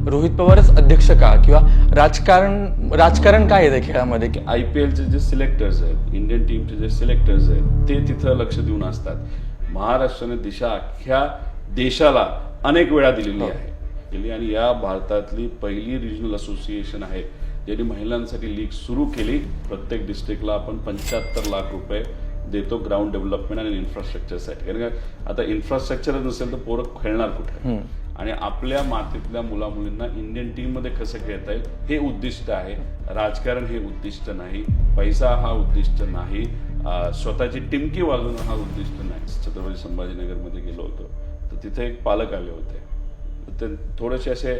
रोहित पवारच अध्यक्ष का, किंवा राजकारण काय आहे खेळामध्ये? IPLचे जे सिलेक्टर्स आहेत, इंडियन टीमचे जे सिलेक्टर्स आहेत, ते तिथं लक्ष देऊन असतात. महाराष्ट्राने दिशा अख्ख्या देशाला अनेक वेळा दिलेली आहे आणि या भारतातली पहिली रिजनल असोसिएशन आहे ज्यांनी महिलांसाठी लीग सुरू केली. प्रत्येक डिस्ट्रिक्टला आपण 75 लाख रुपये देतो ग्राउंड डेव्हलपमेंट आणि इन्फ्रास्ट्रक्चरसाठी. कारण का आता इन्फ्रास्ट्रक्चरच नसेल तर पोरं खेळणार कुठे? आणि आपल्या मातीतल्या मुला मुलींना इंडियन टीम मध्ये कसं खेळता येईल हे उद्दिष्ट आहे. राजकारण हे उद्दिष्ट नाही, पैसा हा उद्दिष्ट नाही, स्वतःची टिमकी वाजवणं हा उद्दिष्ट नाही. छत्रपती संभाजीनगरमध्ये गेलो होतो तर तिथे एक पालक आले होते. ते थोडेसे असे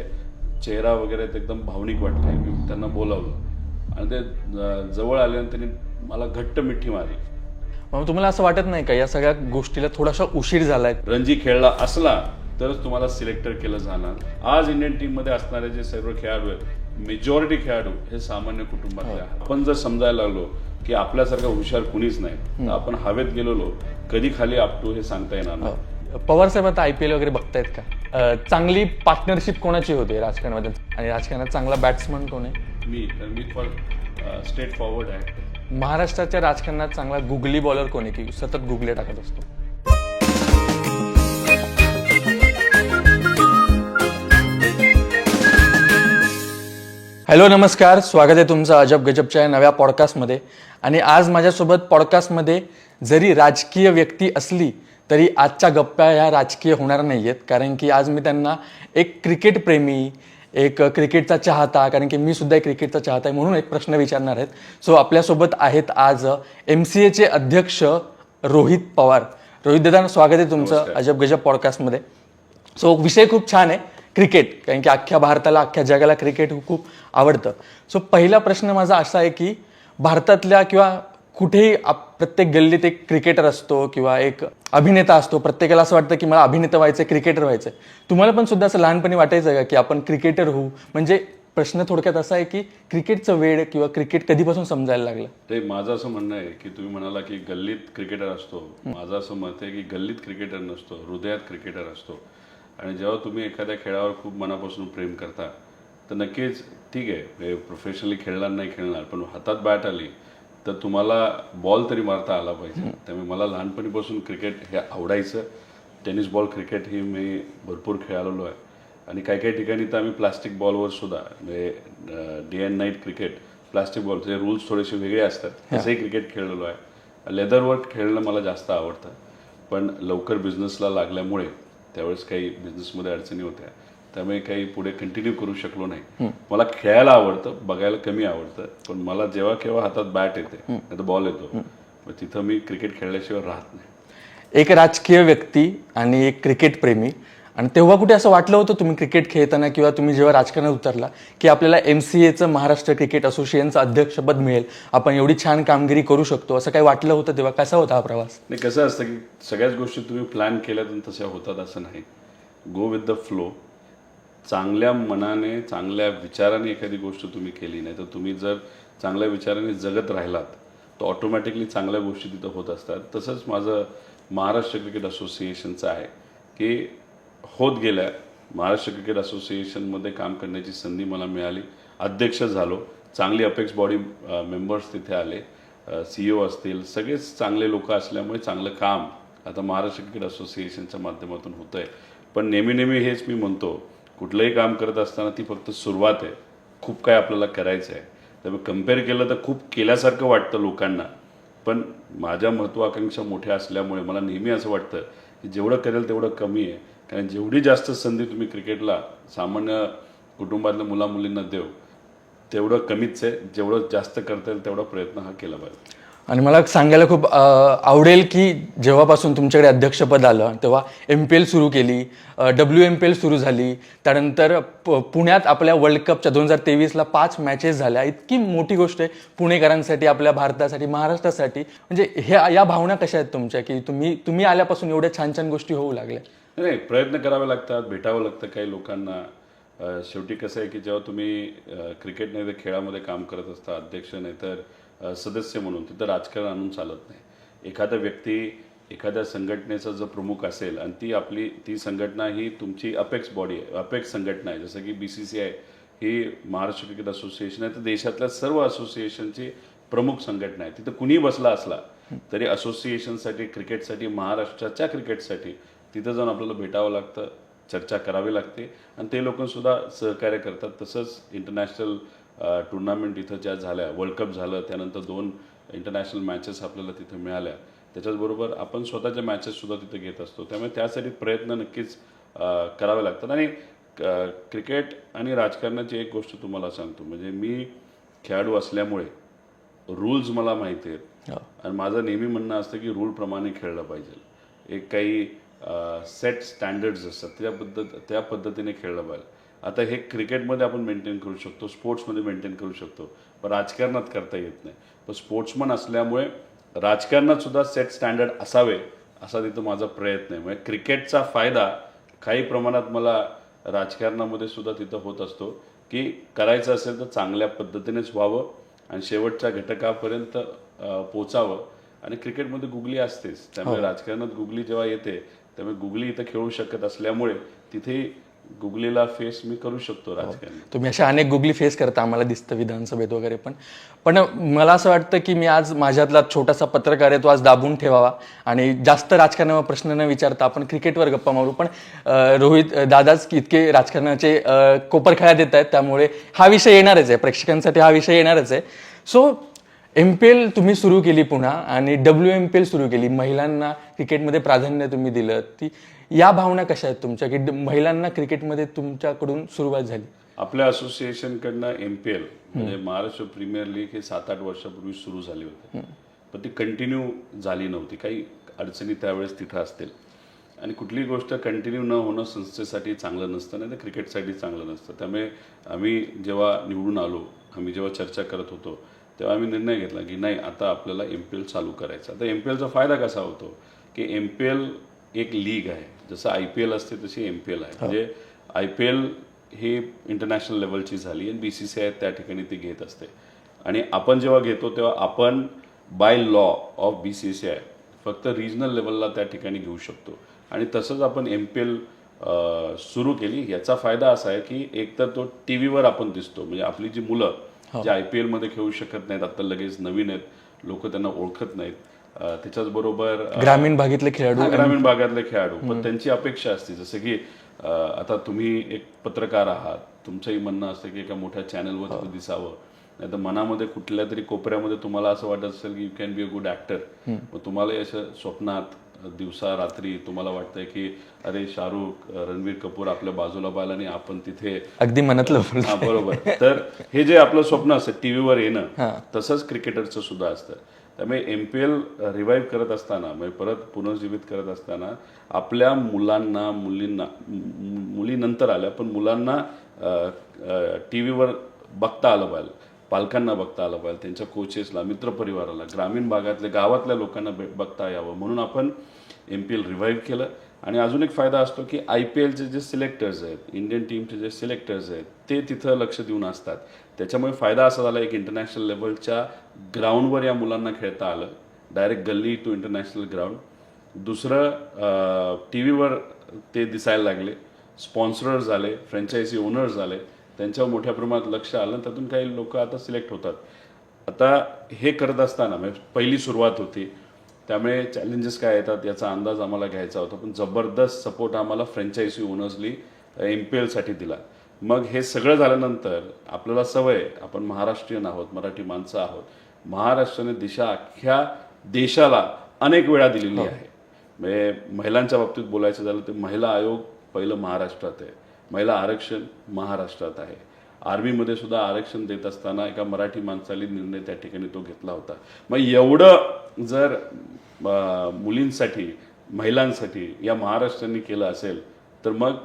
चेहरा वगैरे एकदम भावनिक वाटले. मी त्यांना बोलावलं आणि ते जवळ आले आणि त्यांनी मला घट्ट मिठी मारली. मग तुम्हाला असं वाटत नाही का या सगळ्या गोष्टीला थोडासा उशीर झालाय? रणजी खेळला असला तरच तुम्हाला सिलेक्टर केलं जाणार. आज इंडियन टीम मध्ये असणारे जे सर्व खेळाडू आहेत, मेजॉरिटी खेळाडू हे सामान्य कुटुंबातले आहेत. आपण जर समजायला लागलो की आपल्यासारखं हुशार कुणीच नाही तर आपण हवेत गेलेलो कधी खाली आपटू हे सांगता येणार नाही. पवार साहेब आता IPL वगैरे बघतायत का? चांगली पार्टनरशिप कोणाची होते राजकारणामध्ये, आणि राजकारणात चांगला बॅट्समन कोण आहे? मी स्ट्रेट फॉरवर्ड आहे. महाराष्ट्राच्या राजकारणात चांगला गुगली बॉलर कोण आहे की सतत गुगले टाकत असतो? हॅलो नमस्कार, स्वागत आहे तुमचं अजब गजबच्या या नव्या पॉडकास्टमध्ये. आणि आज माझ्यासोबत पॉडकास्टमध्ये जरी राजकीय व्यक्ती असली तरी आजच्या गप्पा ह्या राजकीय होणार नाही आहेत. कारण की आज मी त्यांना एक क्रिकेट प्रेमी, एक क्रिकेटचा चाहता, कारण की मी सुद्धा एक क्रिकेटचा चाहता आहे म्हणून एक प्रश्न विचारणार आहेत. सो आपल्यासोबत आहेत आज MCAचे अध्यक्ष रोहित पवार. रोहित दादा, स्वागत आहे तुमचं अजब गजब पॉडकास्टमध्ये. सो विषय खूप छान आहे, क्रिकेट. कारण की अख्ख्या भारताला, अख्ख्या जगाला क्रिकेट खूप आवडतं. सो पहिला प्रश्न माझा असा आहे की भारतातल्या किंवा कुठेही प्रत्येक गल्लीत एक क्रिकेटर असतो किंवा एक अभिनेता असतो. प्रत्येकाला असं वाटतं की मला अभिनेता व्हायचं, क्रिकेटर व्हायचं. तुम्हाला पण सुद्धा असं लहानपणी वाटायचं का की आपण क्रिकेटर होऊ? म्हणजे प्रश्न थोडक्यात असा आहे की क्रिकेटचं वेळ किंवा क्रिकेट कधीपासून समजायला लागलं? ते माझं असं म्हणणं आहे की तुम्ही म्हणाला की गल्लीत क्रिकेटर असतो. माझं असं मत आहे की गल्लीत क्रिकेटर नसतो, हृदयात क्रिकेटर असतो. आणि जेव्हा तुम्ही एखाद्या खेळावर खूप मनापासून प्रेम करता तर नक्कीच ठीक आहे, प्रोफेशनली खेळणार नाही खेळणार, पण हातात बॅट आली तर तुम्हाला बॉल तरी मारता आला पाहिजे. त्यामुळे मला लहानपणीपासून क्रिकेट हे आवडायचं. टेनिस बॉल क्रिकेट ही मी भरपूर खेळालेलो आहे. आणि काही काही ठिकाणी तर आम्ही प्लास्टिक बॉलवर सुद्धा, म्हणजे day and night cricket, plastic बॉलचे रूल्स थोडेसे वेगळे असतात, तसंही क्रिकेट खेळलेलो आहे. लेदरवर खेळणं मला जास्त आवडतं. पण लवकर बिझनेसला लागल्यामुळे त्यावेळेस काही बिझनेसमध्ये अडचणी होत्या, त्यामुळे काही पुढे कंटिन्यू करू शकलो नाही. मला खेळायला आवडतं, बघायला कमी आवडतं. पण मला जेव्हा केव्हा हातात बॅट येते नाही तर बॉल येतो, मग तिथं मी क्रिकेट खेळल्याशिवाय राहत नाही. एक राजकीय व्यक्ती आणि एक क्रिकेट प्रेमी, आणि तेव्हा कुठे असं वाटलं होतं तुम्ही क्रिकेट खेळताना किंवा तुम्ही जेव्हा राजकारणात उतरला की आपल्याला MCAचं महाराष्ट्र क्रिकेट असोसिएशनचं अध्यक्षपद मिळेल, आपण एवढी छान कामगिरी करू शकतो, असं काही वाटलं होतं तेव्हा? कसा होता हा प्रवास? नाही, कसं असतं की सगळ्याच गोष्टी तुम्ही प्लॅन केल्यात आणि तशा होतात असं नाही. Go with the flow. चांगल्या मनाने, चांगल्या विचाराने एखादी गोष्ट तुम्ही केली नाही तर तुम्ही जर चांगल्या विचाराने जगत राहिलात तर ऑटोमॅटिकली चांगल्या गोष्टी तिथं होत असतात. तसंच माझं महाराष्ट्र क्रिकेट असोसिएशनचं आहे की होत गेल्या महाराष्ट्र क्रिकेट असोसिएशनमध्ये काम करण्याची संधी मला मिळाली. अध्यक्ष झालो, चांगली अपेक्स बॉडी मेंबर्स तिथे आले, CEO असतील, सगळेच चांगले लोक असल्यामुळे चांगलं काम आता महाराष्ट्र क्रिकेट असोसिएशनच्या माध्यमातून होतं आहे. पण नेहमी हेच मी म्हणतो, कुठलंही काम करत असताना ती फक्त सुरुवात आहे, खूप काय आपल्याला करायचं आहे. त्यामुळे कम्पेअर केलं तर खूप केल्यासारखं वाटतं लोकांना, पण माझ्या महत्त्वाकांक्षा मोठ्या असल्यामुळे मला नेहमी असं वाटतं की जेवढं करेल तेवढं कमी आहे. कारण जेवढी जास्त संधी तुम्ही क्रिकेटला सामान्य कुटुंबातल्या मुलामुलींना देऊ तेवढं कमीच आहे. जेवढं जास्त करता येईल तेवढा प्रयत्न हा केला पाहिजे. आणि मला सांगायला खूप आवडेल की जेव्हापासून तुमच्याकडे अध्यक्षपद आलं तेव्हा MPL सुरू केली, WMPL सुरू झाली, त्यानंतर पुण्यात आपल्या वर्ल्ड कपच्या 2023ला 5 मॅचेस झाल्या. इतकी मोठी गोष्ट आहे पुणेकरांसाठी, आपल्या भारतासाठी, महाराष्ट्रासाठी. म्हणजे या भावना कशा आहेत तुमच्या की तुम्ही आल्यापासून एवढ्या छान छान गोष्टी होऊ लागल्या? नाही, प्रयत्न करावे लागतात, भेटावं लागतं काही लोकांना. शेवटी कसं आहे की जेव्हा तुम्ही क्रिकेट नाही तर खेळामध्ये काम करत असता, अध्यक्ष नाही तर सदस्य म्हणून, तिथं राजकारण आणून चालत नाही. एखादा व्यक्ती एखाद्या संघटनेचा जो प्रमुख असेल आणि ती संघटना ही तुमची अपेक्स बॉडी आहे, अपेक्स संघटना आहे, जसं की BCCI ही महाराष्ट्र क्रिकेट असोसिएशन आहे, तर देशातल्या सर्व असोसिएशनची प्रमुख संघटना आहे. तिथं कुणी बसला असला तरी असोसिएशनसाठी, क्रिकेटसाठी, महाराष्ट्राच्या क्रिकेटसाठी तिथं जाऊन आपल्याला भेटावं लागतं, चर्चा करावी लागते आणि ते लोकंसुद्धा सहकार्य करतात. तसंच इंटरनॅशनल टुर्नामेंट इथं ज्या झाल्या, वर्ल्ड कप झालं, त्यानंतर 2 इंटरनॅशनल मॅचेस आपल्याला तिथं मिळाल्या. त्याच्याचबरोबर आपण स्वतःच्या मॅचेससुद्धा तिथे घेत असतो. त्यामुळे त्यासाठी प्रयत्न नक्कीच करावे लागतात. आणि क्रिकेट आणि राजकारणाची एक गोष्ट तुम्हाला सांगतो, म्हणजे मी खेळाडू असल्यामुळे रूल्स मला माहिती आहेत आणि माझं नेहमी म्हणणं असतं की रूलप्रमाणे खेळलं पाहिजे. एक काही सेट स्टँडर्ड्स असतात, त्या पद्धतीने खेळलं पाहिजे. आता हे क्रिकेटमध्ये आपण मेंटेन करू शकतो, स्पोर्ट्समध्ये मेंटेन करू शकतो, पण राजकारणात करता येत नाही. पण स्पोर्ट्समन असल्यामुळे राजकारणात सुद्धा सेट स्टँडर्ड असावे असा तिथं माझा प्रयत्न आहे. म्हणजे क्रिकेटचा फायदा काही प्रमाणात मला राजकारणामध्ये सुद्धा तिथं होत असतो की करायचं असेल तर चांगल्या पद्धतीनेच व्हावं आणि शेवटच्या घटकापर्यंत पोचावं. आणि क्रिकेटमध्ये गुगली असतेच, त्यामुळे राजकारणात गुगली जेव्हा येते त्यामुळे गुगली इथं खेळू शकत असल्यामुळे तिथे गुगलीला फेस मी करू शकतो राजकारण. तुम्ही अशा अनेक गुगली फेस करता, आम्हाला दिसतं विधानसभेत वगैरे. पण मला असं वाटतं की मी आज माझ्यातला छोटासा पत्रकार आहे तो आज दाबून ठेवावा आणि जास्त राजकारणावर प्रश्न न विचारता आपण क्रिकेटवर गप्पा मारू. पण रोहित दादाच इतके राजकारणाचे कोपरखळ्यात देत आहेत, त्यामुळे हा विषय येणारच आहे, प्रेक्षकांसाठी हा विषय येणारच आहे. सो MPL तुम्ही सुरू केली पुन्हा आणि WMPL सुरू केली, महिलांना क्रिकेटमध्ये प्राधान्य तुम्ही दिलं. ती या भावना कशा आहेत तुमच्या की महिलांना क्रिकेटमध्ये तुमच्याकडून सुरुवात झाली? आपल्या असोसिएशनकडनं MPL म्हणजे महाराष्ट्र प्रीमियर लीग हे 7-8 वर्षापूर्वी सुरू झाली होती, पण ती कंटिन्यू झाली नव्हती. काही अडचणी त्यावेळेस तिथं असतील आणि कुठलीही गोष्ट कंटिन्यू न होणं संस्थेसाठी चांगलं नसतं, नाही तर क्रिकेटसाठी चांगलं नसतं. त्यामुळे आम्ही जेव्हा निवडून आलो, आम्ही जेव्हा चर्चा करत होतो तेव्हा आम्ही निर्णय घेतला की नाही, आता आपल्याला MPL चालू करायचं. आता MPLचा फायदा कसा होतो की MPL एक लीग आहे, जसं IPL असते तशी MPL आहे. म्हणजे IPL ही इंटरनॅशनल लेवलची झाली आणि BCCI त्या ठिकाणी ती घेत असते. आणि आपण जेव्हा घेतो तेव्हा आपण बाय लॉ ऑफ BCCI फक्त रिजनल लेवलला त्या ठिकाणी घेऊ शकतो. आणि तसंच आपण MPL सुरू केली. याचा फायदा असा आहे की एकतर तो TV वर आपण दिसतो, म्हणजे आपली जी मुलं जे IPL मध्ये खेळू शकत नाहीत, आता लगेच नवीन आहेत, लोक त्यांना ओळखत नाहीत. त्याच्याच बरोबर ग्रामीण भागातले खेळाडू, ग्रामीण भागातले खेळाडू, पण त्यांची अपेक्षा असते, जसं की आता तुम्ही एक पत्रकार आहात, तुमचंही म्हणणं असतं की एका मोठ्या चॅनलवर तुम्ही दिसावं, नाही तर मनामध्ये कुठल्या तरी कोपऱ्यामध्ये तुम्हाला असं वाटत असेल की you can be a good actor. मग तुम्हाला अशा स्वप्नात दिवसा रात्री तुम्हाला वाटतंय की अरे शाहरुख, रणबीर कपूर आपल्या बाजूला पाहिला आणि आपण तिथे अगदी मनातलं. बरोबर. तर हे जे आपलं स्वप्न असतं टीव्हीवर येणं, तसंच क्रिकेटरचं सुद्धा असतं. त्यामुळे MPL रिवाईव्ह करत असताना, म्हणजे परत पुनर्जीवित करत असताना आपल्या मुलांना, मुलीनंतर आल्या पण मुलांना TV वर बघता आलं पाहिजे, पालकांना बघता आलं पाहिजे, त्यांच्या कोचेसला, मित्रपरिवाराला, ग्रामीण भागातल्या, गावातल्या लोकांना बघता यावं, म्हणून आपण MPL रिवाईव्ह केलं. आणि अजून एक फायदा असतो की IPLचे जे सिलेक्टर्स आहेत, इंडियन टीमचे जे सिलेक्टर्स आहेत, ते तिथं लक्ष देऊन असतात. त्याच्यामुळे फायदा असा झाला एक इंटरनॅशनल लेवलच्या ग्राउंडवर या मुलांना खेळता आलं, डायरेक्ट गल्ली टू इंटरनॅशनल ग्राउंड. दुसरं TV वर ते दिसायला लागले, स्पॉन्सरर्स झाले, फ्रँचायझी ओनर्स झाले, त्यांच्यावर मोठ्या प्रमाणात लक्ष आलं, त्यातून काही लोक आता सिलेक्ट होतात. आता हे करत असताना म्हणजे पहिली सुरुवात होती, त्यामुळे चॅलेंजेस काय येतात याचा अंदाज आम्हाला घ्यायचा होता, पण जबरदस्त सपोर्ट आम्हाला फ्रँचायझी ओनर्सनी MPLसाठी दिला. मग हे सगळं झाल्यानंतर आपल्याला सवय, आपण महाराष्ट्रीयन आहोत, मराठी माणसं आहोत, महाराष्ट्राने दिशा अख्ख्या देशाला अनेक वेळा दिलेली आहे. म्हणजे महिलांच्या बाबतीत बोलायचं झालं तर महिला आयोग पहिलं महाराष्ट्रात आहे, महिला आरक्षण महाराष्ट्रात आहे. आर्मीमध्ये सुद्धा आरक्षण देत असताना एका मराठी माणसाने निर्णय त्या ठिकाणी तो घेतला होता. मग एवढं जर मुलींसाठी, महिलांसाठी या महाराष्ट्राने केलं असेल, तर मग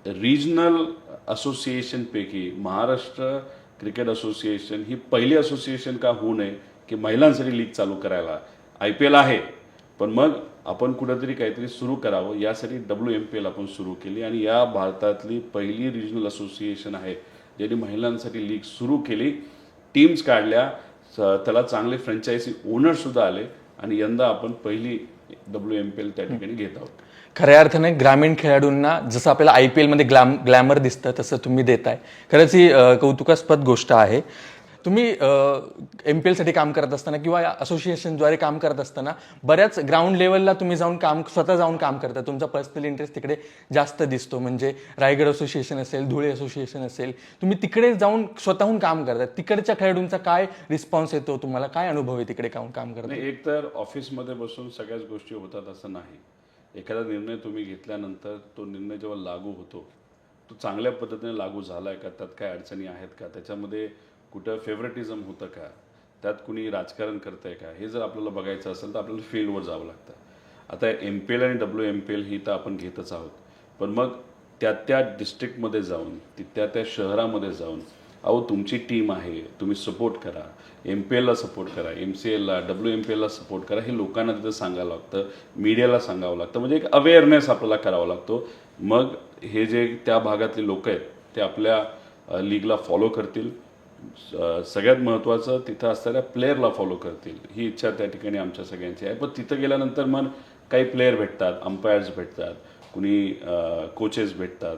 रिजनल असोसिएशनपैकी महाराष्ट्र क्रिकेट असोसिएशन ही पहिली असोसिएशन का होऊ नये की महिलांसाठी लीग चालू करायला. IPL आहे, पण मग आपण कुठेतरी काहीतरी सुरू करावं, यासाठी WMPL आपण सुरू केली. आणि या भारतातली पहिली रिजनल असोसिएशन आहे ज्यांनी महिलांसाठी लीग सुरू केली, टीम्स काढल्या, त्याला चांगले फ्रँचायझी ओनर सुद्धा आले आणि यंदा आपण पहिली WMPL त्या ठिकाणी घेत आहोत. खऱ्या अर्थाने ग्रामीण खेळाडूंना जसं आपल्याला IPL मध्ये ग्लॅमर दिसतं तसं तुम्ही देताय. खरंच ही कौतुकास्पद गोष्ट आहे. तुम्ही MPL साठी काम करत असताना किंवा असोसिएशनद्वारे काम करत असताना बऱ्याच ग्राउंड लेवलला तुम्ही स्वतः जाऊन काम करता. तुमचा पर्सनल इंटरेस्ट तिकडे जास्त दिसतो. म्हणजे रायगड असोसिएशन असेल, धुळे असोसिएशन असेल, तुम्ही तिकडे जाऊन स्वतःहून काम करता. तिकडच्या खेळाडूंचा काय रिस्पॉन्स येतो तुम्हाला, काय अनुभव आहे तिकडे काम करता? नाही, एक तर ऑफिसमध्ये बसून सगळ्याच गोष्टी होतात असं नाही. एखादा निर्णय तुम्ही घेतल्यानंतर तो निर्णय जेव्हा लागू होतो, तो चांगल्या पद्धतीने लागू झाला आहे का, त्यात काय अडचणी आहेत का, त्याच्यामध्ये कुठं फेवरेटिझम होतं का, त्यात कुणी राजकारण करतं आहे का, हे जर आपल्याला बघायचं असेल तर आपल्याला फील्डवर जावं लागतं. आता MPL आणि WMPL ही तर आपण घेतच आहोत, पण मग त्या डिस्ट्रिक्टमध्ये जाऊन त्या शहरामध्ये जाऊन तुमची टीम आहे, तुम्ही सपोर्ट करा, MPLला सपोर्ट करा, MCLला WMPLला सपोर्ट करा, हे लोकांना तिथं सांगावं लागतं, मीडियाला सांगावं लागतं. म्हणजे एक अवेअरनेस आपल्याला करावा लागतो. मग हे जे त्या भागातले लोक आहेत ते आपल्या लीगला फॉलो करतील. सगळ्यात महत्त्वाचं तिथं असणाऱ्या प्लेअरला फॉलो करतील, ही इच्छा त्या ठिकाणी आमच्या सगळ्यांची आहे. पण तिथं गेल्यानंतर मग काही प्लेयर भेटतात, अंपायर्स भेटतात, कुणी कोचेस भेटतात,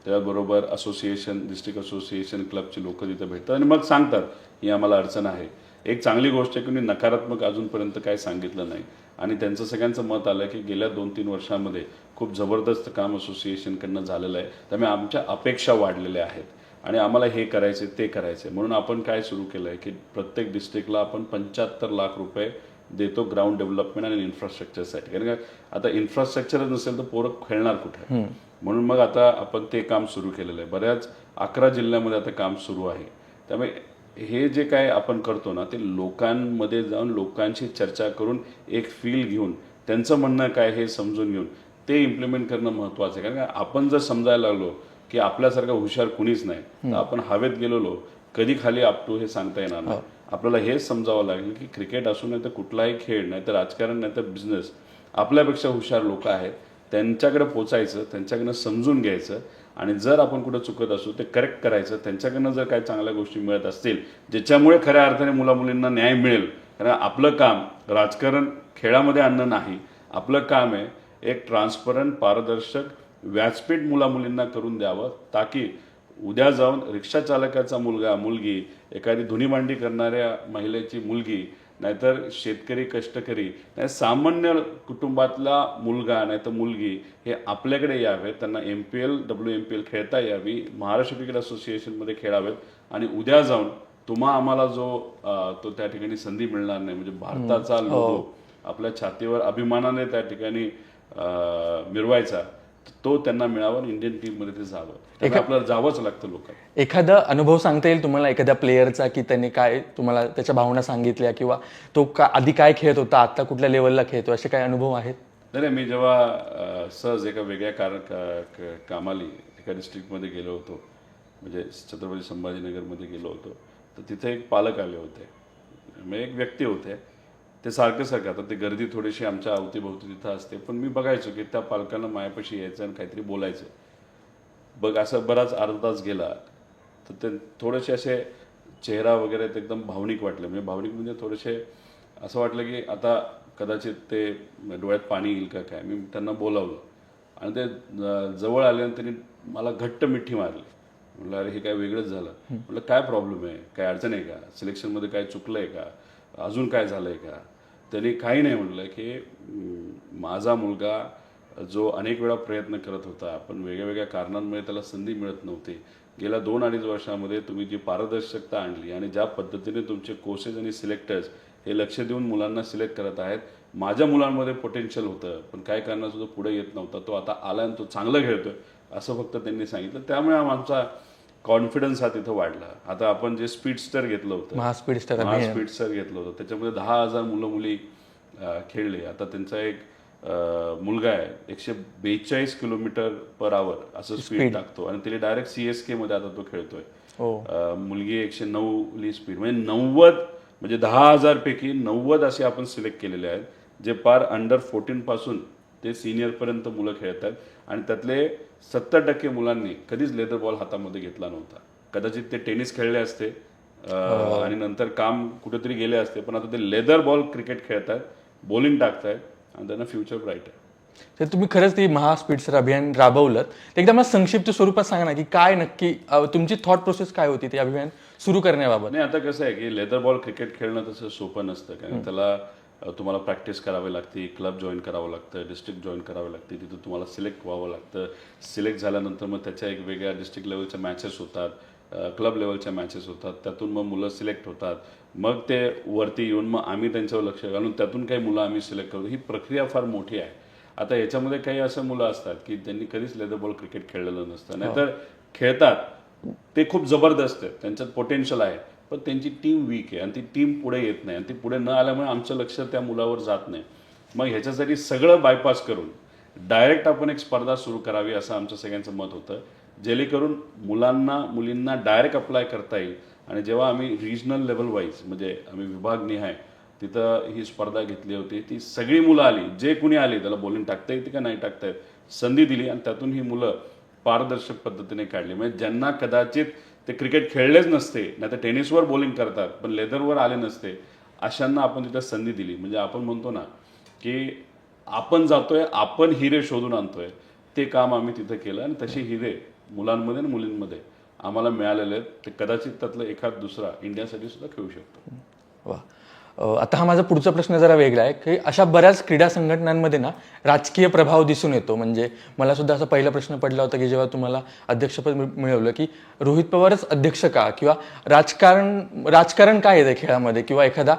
त्याबरोबर असोसिएशन, डिस्ट्रिक्ट असोसिएशन क्लबची लोक तिथं भेटतात आणि मग सांगतात ही आम्हाला अडचण आहे. एक चांगली गोष्ट आहे की नकारात्मक अजूनपर्यंत काय सांगितलं नाही आणि त्यांचं सगळ्यांचं मत आलं की गेल्या 2-3 वर्षामध्ये खूप जबरदस्त काम असोसिएशनकडनं झालेलं आहे. त्यामुळे आमच्या अपेक्षा वाढलेल्या आहेत आणि आम्हाला हे करायचे ते करायचे. म्हणून आपण काय सुरू केलं आहे की प्रत्येक डिस्ट्रिक्टला आपण 75 लाख रुपये देतो ग्राउंड डेव्हलपमेंट आणि इन्फ्रास्ट्रक्चरसाठी. कारण का आता इन्फ्रास्ट्रक्चरच नसेल तर पोरं खेळणार कुठे. म्हणून मग आता आपण ते काम सुरू केलेलं आहे. बऱ्याच 11 जिल्ह्यामध्ये आता काम सुरू आहे. त्यामुळे हे जे काय आपण करतो ना ते लोकांमध्ये जाऊन लोकांशी चर्चा करून एक फील घेऊन त्यांचं म्हणणं काय हे समजून घेऊन ते इम्प्लिमेंट करणं महत्त्वाचं आहे. कारण का आपण जर समजायला लागलो की आपल्यासारखं हुशार कुणीच नाही तर आपण हवेत गेलेलो कधी खाली आपटू हे सांगता येणार नाही. आपल्याला हेच समजावं लागेल की क्रिकेट असू नाही तर कुठलाही खेळ, नाही तर राजकारण, नाही तर बिझनेस, आपल्यापेक्षा हुशार लोक आहेत, त्यांच्याकडे पोचायचं, त्यांच्याकडनं समजून घ्यायचं आणि जर आपण कुठं चुकत असू ते करेक्ट करायचं. त्यांच्याकडनं जर काही चांगल्या गोष्टी मिळत असतील ज्याच्यामुळे खऱ्या अर्थाने मुलामुलींना न्याय मिळेल. कारण आपलं काम राजकारण खेळामध्ये आणणं नाही, आपलं काम आहे एक ट्रान्सपरंट, पारदर्शक व्यासपीठ मुलामुलींना करून द्यावं, ताकी उद्या जाऊन रिक्षा चालकाचा मुलगा, मुलगी, एखादी धुनीमांडी करणाऱ्या महिलेची मुलगी, नाहीतर शेतकरी, कष्टकरी, नाही सामान्य कुटुंबातला मुलगा नाही तर मुलगी हे आपल्याकडे यावे, त्यांना MPL WMPL खेळता यावी, महाराष्ट्र क्रिकेट असोसिएशनमध्ये खेळावेत आणि उद्या जाऊन आम्हाला जो तो त्या ठिकाणी संधी मिळणार नाही. म्हणजे भारताचा लोगो आपल्या छातीवर अभिमानाने त्या ठिकाणी मिरवायचा, तो त्यांना मिळावा, इंडियन टीममध्ये ते जावं. त्यामुळे आपल्याला जावंच लागतं लोकांना. एखादा अनुभव सांगता येईल तुम्हाला एखाद्या प्लेयरचा की त्यांनी काय तुम्हाला त्याच्या भावना सांगितल्या किंवा तो आधी काय खेळत होता, आता कुठल्या लेवलला खेळतो, असे काही अनुभव आहेत? नाही, मी जेव्हा सहज एका वेगळ्या कामाली एका डिस्ट्रिक्टमध्ये गेलो होतो, म्हणजे छत्रपती संभाजीनगरमध्ये गेलो होतो, तर तिथे एक पालक आले होते, म्हणजे एक व्यक्ती होते. ते सारखं आता ते गर्दी थोडीशी आमच्या अवतीभोवती तिथं असते, पण मी बघायचो की त्या पालकांना मायापाशी यायचं आणि काहीतरी बोलायचं. बघ असं बराच अर्धा तास गेला तर ते थोडेसे असे चेहरा वगैरे ते एकदम भावनिक वाटले. म्हणजे भावनिक म्हणजे थोडेसे असं वाटलं की आता कदाचित ते डोळ्यात पाणी येईल का काय. मी त्यांना बोलावलं आणि ते जवळ आले आणि त्यांनी मला घट्ट मिठी मारली. म्हटलं अरे हे काय वेगळंच झालं. म्हटलं काय प्रॉब्लेम आहे, काय अडचण आहे का, सिलेक्शनमध्ये काय चुकलं आहे का, अजून काय झालं आहे का. त्यांनी काही नाही म्हटलं की माझा मुलगा जो अनेक वेळा प्रयत्न करत होता, पण वेगळ्या कारणांमुळे त्याला संधी मिळत नव्हती. गेल्या 2-2.5 वर्षामध्ये तुम्ही जी पारदर्शकता आणली आणि ज्या पद्धतीने तुमचे कोचेस आणि सिलेक्टर्स हे लक्ष देऊन मुलांना सिलेक्ट करत आहेत. माझ्या मुलांमध्ये पोटेन्शियल होतं, पण काय कारणास्तव पुढे येत नव्हता, तो आता आला आणि तो चांगलं खेळतोय असं फक्त त्यांनी सांगितलं. त्यामुळे आमचा कॉन्फिडन्स हा तिथं वाढला. आता आपण जे स्पीडस्टर घेतलं होतं, महास्पीडस्टर घेतलं होतं, त्याच्यामध्ये 10,000 मुलं मुली खेळले. आता त्यांचा एक मुलगा आहे 142 किलोमीटर पर आवर असं स्पीड टाकतो आणि तिला डायरेक्ट CSK मध्ये आता तो खेळतोय. मुलगी 109 ली स्पीड, म्हणजे 90, म्हणजे 10,000 पैकी 90 असे आपण सिलेक्ट केलेले आहेत जे पार अंडर 14 पासून ते सिनियर पर्यंत मुलं खेळत आहेत. आणि त्यातले 70% मुलांनी कधीच लेदर बॉल हातामध्ये घेतला नव्हता. कदाचित ते टेनिस खेळले असते आणि नंतर काम कुठेतरी गेले असते, पण आता ते लेदर बॉल क्रिकेट खेळतात, बॉलिंग टाकतायत आणि त्यांना फ्युचर ब्राईट आहे. तर तुम्ही खरंच ती महास्पीड सर अभियान राबवलं, तर एकदा मला संक्षिप्त स्वरूपात सांगा ना की काय नक्की तुमची थॉट प्रोसेस काय होती ते अभियान सुरू करण्याबाबत? नाही, आता कसं आहे की लेदर बॉल क्रिकेट खेळणं तसं सोपं नसतं, कारण त्याला तुम्हाला प्रॅक्टिस करावी लागते, क्लब जॉईन करावं लागतं, डिस्ट्रिक्ट जॉईन करावी लागते, तिथं तुम्हाला सिलेक्ट व्हावं लागतं. सिलेक्ट झाल्यानंतर मग त्याच्या एक वेगळ्या डिस्ट्रिक्ट लेवलच्या मॅचेस होतात, क्लब लेवलच्या मॅचेस होतात, त्यातून मग मुलं सिलेक्ट होतात. मग ते वरती येऊन मग आम्ही त्यांच्यावर लक्ष घालून त्यातून काही मुलं आम्ही सिलेक्ट करतो. ही प्रक्रिया फार मोठी आहे. आता याच्यामध्ये काही असं मुलं असतात की त्यांनी कधीच लेदर बॉल क्रिकेट खेळलेलं नसतं, नाहीतर खेळतात, ते खूप जबरदस्त आहेत, त्यांच्यात पोटेन्शियल आहे, पण त्यांची टीम वीक आहे आणि ती टीम पुढे येत नाही, आणि ती पुढे न आल्यामुळे आमचं लक्ष त्या मुलावर जात नाही. मग ह्याच्यासाठी सगळं बायपास करून डायरेक्ट आपण एक स्पर्धा सुरू करावी असं आमचं सगळ्यांचं मत होतं, जेणेकरून मुलींना डायरेक्ट अप्लाय करता येईल. आणि जेव्हा आम्ही रिजनल लेवल वाईज म्हणजे आम्ही विभागनिहाय तिथं ही स्पर्धा घेतली होती, ती सगळी मुलं आली, जे कुणी आली त्याला बॉलिंग टाकता येते का नाही टाकता येत, संधी दिली आणि त्यातून ही मुलं पारदर्शक पद्धतीने काढली. म्हणजे ज्यांना कदाचित ते क्रिकेट खेळलेच नसते, नाही तर टेनिसवर बॉलिंग करतात पण लेदरवर आले नसते, अशांना आपण तिथं संधी दिली. म्हणजे आपण म्हणतो ना की आपण जातोय, आपण हिरे शोधून आणतोय, ते काम आम्ही तिथं केलं. आणि तशी हिरे मुलांमध्ये आणि मुलींमध्ये आम्हाला मिळालेले आहेत. ते कदाचित त्यातलं एखाद दुसरा इंडियासाठी सुद्धा खेळू शकतो. वा. आता हा माझा पुढचा प्रश्न जरा वेगळा आहे की अशा बऱ्याच क्रीडा संघटनांमध्ये ना राजकीय प्रभाव दिसून येतो. म्हणजे मला सुद्धा असा पहिला प्रश्न पडला होता की जेव्हा तुम्हाला अध्यक्षपद मिळवलं की रोहित पवारच अध्यक्ष का, किंवा राजकारण काय आहे त्या खेळामध्ये, किंवा एखादा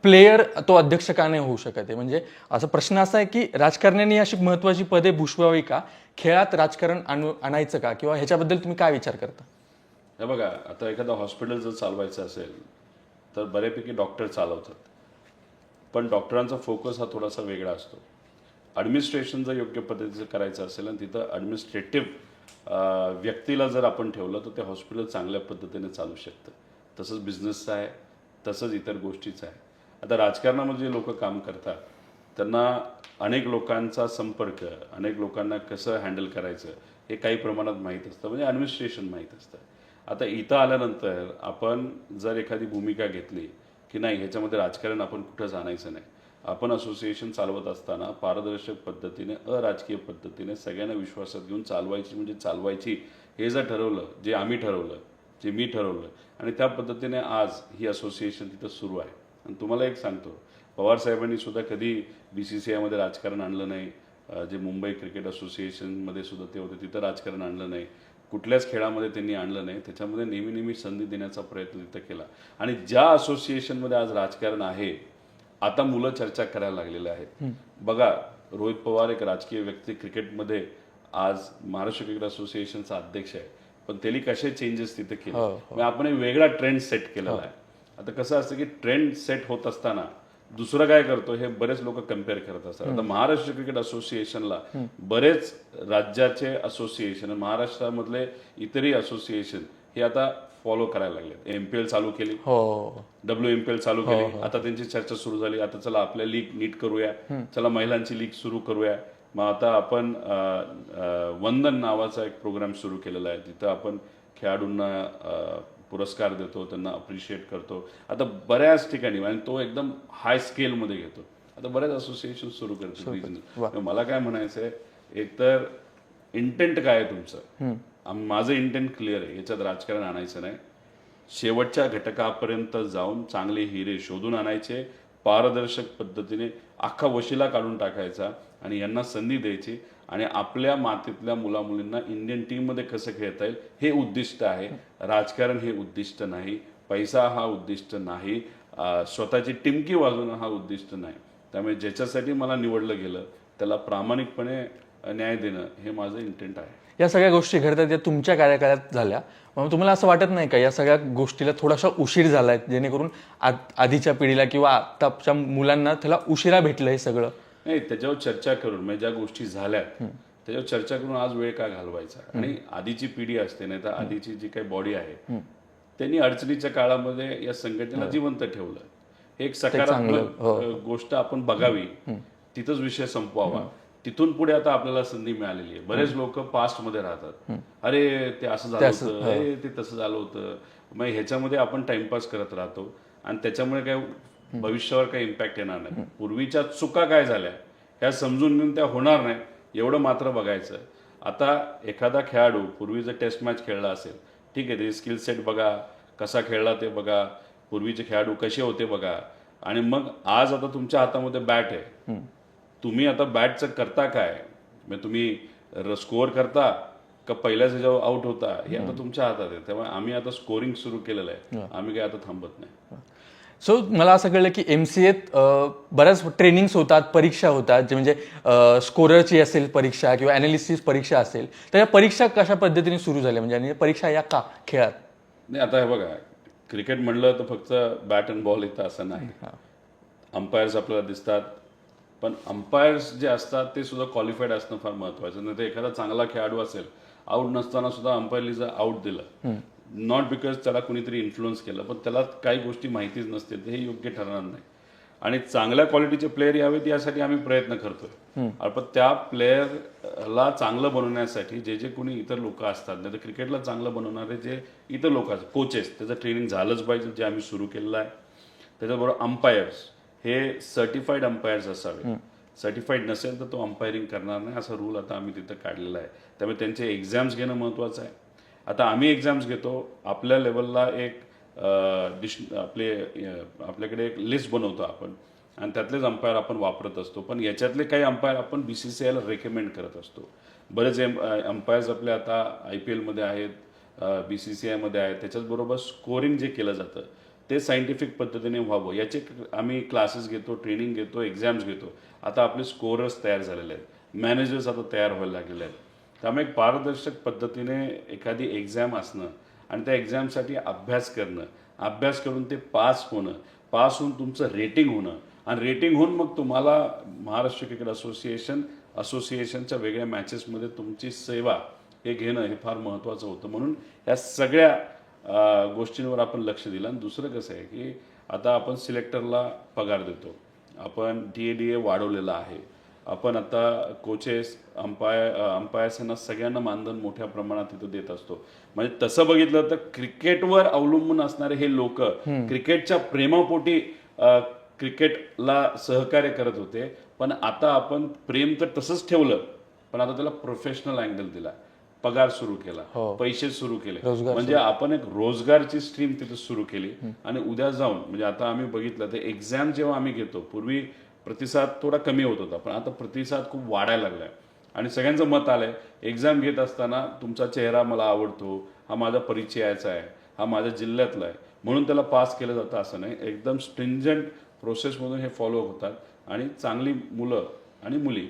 प्लेयर तो अध्यक्ष का नाही होऊ शकत आहे. म्हणजे असा प्रश्न असा आहे की राजकारण्यांनी अशी महत्त्वाची पदे भूषवावी का, खेळात राजकारण आणायचं का, किंवा ह्याच्याबद्दल तुम्ही काय विचार करता? हे बघा, आता एखादा हॉस्पिटल जर चालवायचं असेल तर बऱ्यापैकी डॉक्टर चालवतात, पण डॉक्टरांचा फोकस हा थोडासा वेगळा असतो. ॲडमिनिस्ट्रेशन जर योग्य पद्धतीचं करायचं असेल आणि तिथं ॲडमिनिस्ट्रेटिव्ह व्यक्तीला जर आपण ठेवलं तर ते हॉस्पिटल चांगल्या पद्धतीने चालू शकतं. तसंच बिझनेसचं आहे, तसंच इतर गोष्टीचं आहे. आता राजकारणामध्ये जे लोक काम करतात त्यांना अनेक लोकांचा संपर्क, अनेक लोकांना कसं हँडल करायचं हे काही प्रमाणात माहीत असतं, म्हणजे ॲडमिनिस्ट्रेशन माहीत असतं. आता इथं आल्यानंतर आपण जर एखादी भूमिका घेतली की नाही ह्याच्यामध्ये राजकारण आपण कुठंच आणायचं नाही, आपण असोसिएशन चालवत असताना पारदर्शक पद्धतीने, अराजकीय पद्धतीने सगळ्यांना विश्वासात घेऊन चालवायची म्हणजे चालवायची, हे जर ठरवलं, जे आम्ही ठरवलं, जे मी ठरवलं, आणि त्या पद्धतीने आज ही असोसिएशन तिथं सुरू आहे. आणि तुम्हाला एक सांगतो, पवार साहेबांनी सुद्धा कधी BCCIमध्ये राजकारण आणलं नाही. जे मुंबई क्रिकेट असोसिएशनमध्ये सुद्धा ते होते तिथं राजकारण आणलं नाही. कुठल्याच खेळामध्ये त्यांनी आणलं नाही. त्याच्यामध्ये नेहमी संधी देण्याचा प्रयत्न तिथं केला. आणि ज्या असोसिएशनमध्ये आज राजकारण आहे, आता मुलं चर्चा करायला लागलेले आहेत. बघा, रोहित पवार एक राजकीय व्यक्ती क्रिकेटमध्ये आज महाराष्ट्र क्रिकेट असोसिएशनचा अध्यक्ष आहे, पण त्यांनी कसे चेंजेस तिथे केले. म्हणजे आपण एक वेगळा ट्रेंड सेट केलेला आहे. आता कसं असतं की ट्रेंड सेट होत असताना दुसरं काय करतो हे बरेच लोक कम्पेअर करत असतात. आता महाराष्ट्र क्रिकेट असोसिएशनला बरेच राज्याचे असोसिएशन, महाराष्ट्रामधले इतरही असोसिएशन हे आता फॉलो करायला लागले. MPL चालू केली, WMPL चालू केली, आता त्यांची चर्चा सुरू झाली. आता चला आपल्या लीग नीट करूया, चला महिलांची लीग सुरू करूया. मग आता आपण वंदन नावाचा एक प्रोग्राम सुरू केलेला आहे, तिथं आपण खेळाडूंना पुरस्कार देतो, त्यांना अप्रिशिएट करतो. आता बऱ्याच ठिकाणी, आणि तो एकदम हाय स्केलमध्ये घेतो. आता बऱ्याच असोसिएशन सुरू करतो रिजनल. मला काय म्हणायचं आहे, एकतर इंटेंट काय आहे तुमचं? माझं इंटेंट क्लिअर आहे, याच्यात राजकारण आणायचं नाही. शेवटच्या घटकापर्यंत जाऊन चांगले हिरे शोधून आणायचे, पारदर्शक पद्धतीने अख्खा वशिला काढून टाकायचा आणि यांना संधी द्यायची, आणि आपल्या मातीतल्या मुलामुलींना इंडियन टीममध्ये कसं खेळता येईल हे उद्दिष्ट आहे. राजकारण हे उद्दिष्ट नाही, पैसा हा उद्दिष्ट नाही, स्वतःची टिमकी वाजवणं हा उद्दिष्ट नाही. त्यामुळे ज्याच्यासाठी मला निवडलं गेलं त्याला प्रामाणिकपणे न्याय देणं हे माझं इंटेंट आहे. या सगळ्या गोष्टी घडतात या तुमच्या कार्यकाळात झाल्या, मग तुम्हाला असं वाटत नाही का या सगळ्या गोष्टीला थोडासा उशीर झालाय, जेणेकरून आधीच्या पिढीला किंवा आताच्या मुलांना त्याला उशिरा भेटलं हे सगळं? नाही, त्याच्यावर चर्चा करून, म्हणजे ज्या गोष्टी झाल्यात त्याच्यावर चर्चा करून आज वेळ का घालवायचा. आणि आधीची पिढी असते, नाही तर आधीची जी काही बॉडी आहे त्यांनी अडचणीच्या काळामध्ये या संघटनेला जिवंत ठेवलं. हे एक सकारात्मक गोष्ट आपण बघावी, तिथंच विषय संपवावा. तिथून पुढे आता आपल्याला संधी मिळालेली आहे. बरेच लोक पास्टमध्ये राहतात, अरे ते असं झालं होतं, अरे ते तसं झालं होतं. मग ह्याच्यामध्ये आपण टाइमपास करत राहतो आणि त्याच्यामुळे काय भविष्यावर काही इम्पॅक्ट येणार नाही. पूर्वीच्या चुका काय झाल्या ह्या समजून घेऊन त्या होणार नाही एवढं मात्र बघायचं. आता एखादा खेळाडू पूर्वी जर टेस्ट मॅच खेळला असेल, ठीक आहे, ते स्किल सेट बघा, कसा खेळला ते बघा, पूर्वीचे खेळाडू कसे होते बघा, आणि मग आज आता तुमच्या हातामध्ये बॅट आहे. तुम्ही आता बॅटचं करता काय, म्हणजे तुम्ही स्कोअर करता का पहिल्याच ह्याच्यावर आउट होता, हे आता तुमच्या हातात आहे. त्यामुळे आम्ही आता स्कोरिंग सुरू केलेलं आहे, आम्ही काय आता थांबत नाही. सो मला असं कळलं की MCAत बऱ्याच ट्रेनिंग्स होतात, परीक्षा होतात, जे म्हणजे स्कोररची असेल परीक्षा किंवा ॲनालिस्टची परीक्षा असेल, तर या परीक्षा कशा पद्धतीने सुरू झाल्या, म्हणजे आणि परीक्षा या का खेळात? नाही, आता हे बघा, क्रिकेट म्हणलं तर फक्त बॅट अँड बॉल येतं असं नाही. अंपायर्स आपल्याला दिसतात, पण अंपायर्स जे असतात ते सुद्धा क्वालिफाईड असणं फार महत्वाचं. नाही तर एखादा चांगला खेळाडू असेल, आउट नसताना सुद्धा अंपायरली जर आउट दिलं, नॉट बिकॉज त्याला कुणीतरी इन्फ्लुअन्स केलं, पण त्याला काही गोष्टी माहितीच नसतील, हे योग्य ठरणार नाही. आणि चांगल्या क्वालिटीचे प्लेयर यावेत यासाठी आम्ही प्रयत्न करतोय. पण त्या प्लेयरला चांगलं बनवण्यासाठी जे जे कोणी इतर लोक असतात, नाही तर क्रिकेटला चांगलं बनवणारे जे इतर लोक असतात, कोचेस, त्याचं ट्रेनिंग झालंच पाहिजे, जे आम्ही सुरू केलेलं आहे. त्याच्याबरोबर अंपायर्स हे सर्टिफाईड अंपायर्स असावे. सर्टिफाईड नसेल तर तो अंपायरिंग करणार नाही, असा रूल आता आम्ही तिथं काढलेला आहे. त्यामुळे त्यांचे एक्झाम्स घेणं महत्त्वाचं आहे. आता आम्ही एक्झाम्स घेतो, आपल्या लेवलला एक आपल्याकडे एक लिस्ट बनवतो आपण, आणि त्यातलेच अंपायर आपण वापरत असतो. पण याच्यातले काही अंपायर आपण BCCIला रेकमेंड करत असतो. बरेच अंपायर्स आपले आता IPL मध्ये आहेत, BCCI मध्ये आहेत. त्याच्याचबरोबर स्कोरिंग जे केलं जातं ते सायंटिफिक पद्धतीने व्हावं याचे आम्ही क्लासेस घेतो, ट्रेनिंग घेतो, एक्झाम्स घेतो. आता आपले स्कोरर्स तयार झालेले आहेत, मॅनेजर्स आता तयार व्हायला लागलेले आहेत. त्यामुळे एक पारदर्शक पद्धतीने एखादी एक्झाम असणं आणि त्या एक्झामसाठी अभ्यास करणं, अभ्यास करून ते पास होणं, पास होऊन तुमचं रेटिंग होणं, आणि रेटिंग होऊन मग तुम्हाला महाराष्ट्र क्रिकेट असोसिएशनच्या वेगळ्या मॅचेसमध्ये तुमची सेवा हे घेणं हे फार महत्त्वाचं होतं. म्हणून ह्या सगळ्या गोष्टींवर आपण लक्ष दिलं. आणि दुसरं कसं आहे की आता आपण सिलेक्टरला पगार देतो, आपण DA वाढवलेला आहे, आपण आता कोचेस, अंपायर्स यांना सगळ्यांना मानधन मोठ्या प्रमाणात तिथं देत असतो. म्हणजे तसं बघितलं तर क्रिकेटवर अवलंबून असणारे हे लोक क्रिकेटच्या प्रेमापोटी क्रिकेटला सहकार्य करत होते. पण आता आपण प्रेम तर तसंच ठेवलं, पण आता त्याला प्रोफेशनल अँगल दिला, पगार सुरू केला, पैसे सुरू केले, म्हणजे आपण एक रोजगारची स्ट्रीम तिथे सुरू केली. आणि उद्या जाऊन म्हणजे आता आम्ही बघितलं तर एक्झाम जेव्हा आम्ही घेतो, पूर्वी प्रतिसाद थोडा कमी होत होता, पण आता प्रतिसाद खूप वाढायला लागलाय. आणि सगळ्यांचं मत आलंय, एक्झाम घेत असताना तुमचा चेहरा मला आवडतो, हा माझा परिचयाचा आहे, हा माझ्या जिल्ह्यातला आहे, म्हणून त्याला पास केलं जातं असं नाही. एकदम स्ट्रिंजंट प्रोसेसमधून हे फॉलो होतात. आणि चांगली मुलं आणि मुली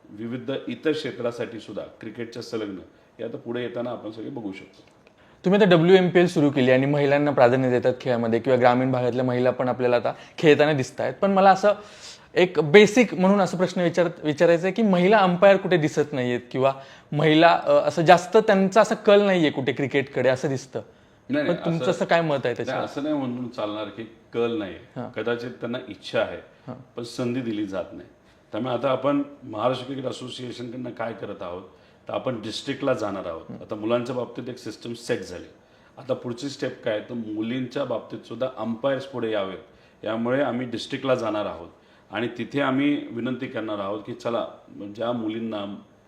विविध इतर क्षेत्रासाठी सुद्धा क्रिकेटच्या संलग्न हे आता पुढे येताना आपण सगळे बघू शकतो. तुम्ही आता WMPL सुरू केली आणि महिलांना प्राधान्य देतात खेळामध्ये, किंवा ग्रामीण भागातल्या महिला पण आपल्याला आता खेळताना दिसत आहेत. पण मला असं एक बेसिक म्हणून असं प्रश्न विचारायचा आहे की महिला अंपायर कुठे दिसत नाहीयेत, किंवा महिला असं जास्त त्यांचा असं कल नाहीये कुठे क्रिकेटकडे असं दिसतं. पण तुमचं असं काय मत आहे त्याच्यावर? असं नाही म्हणून चालणार की कल नाही, कदाचित त्यांना इच्छा आहे पण संधी दिली जात नाही. त्यामुळे आता आपण महाराष्ट्र क्रिकेट असोसिएशनकडनं काय करत आहोत, तर आपण डिस्ट्रिक्टला जाणार आहोत. आता मुलांच्या बाबतीत एक सिस्टम सेट झाली, आता पुढची स्टेप काय, तर मुलींच्या बाबतीत सुद्धा अंपायर्स पुढे यावेत. यामुळे आम्ही डिस्ट्रिक्टला जाणार आहोत आणि तिथे आम्ही विनंती करणार आहोत की चला, ज्या मुलींना,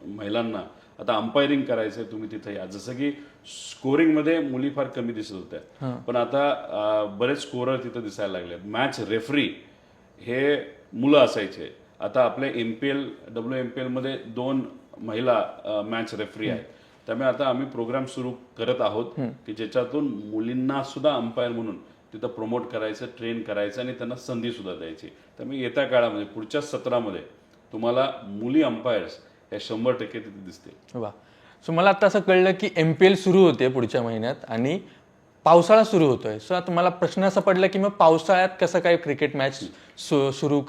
महिलांना आता अंपायरिंग करायचंय तुम्ही तिथे या. जसं की स्कोरिंगमध्ये मुली फार कमी दिसत होत्या, पण आता बरेच स्कोरर तिथे दिसायला लागले. मॅच रेफरी हे मुलं असायचे, आता आपल्या WMPL मध्ये 2 महिला मॅच रेफरी आहेत. त्यामुळे आता आम्ही प्रोग्राम सुरू करत आहोत की ज्याच्यातून मुलींना सुद्धा अंपायर म्हणून तिथं प्रमोट करायचं, ट्रेन करायचं आणि त्यांना संधी सुद्धा द्यायची. त्यामुळे येत्या काळामध्ये पुढच्या सत्रामध्ये तुम्हाला मुली अंपायर्स हे 100% तिथे दिसतील. वा. सो मला आता असं कळलं की MPL सुरू होते पुढच्या महिन्यात आणि पावसाळा सुरू होतोय. सो आता मला प्रश्न असा पडला की मग पावसाळ्यात कसं काय क्रिकेट मॅच सुरू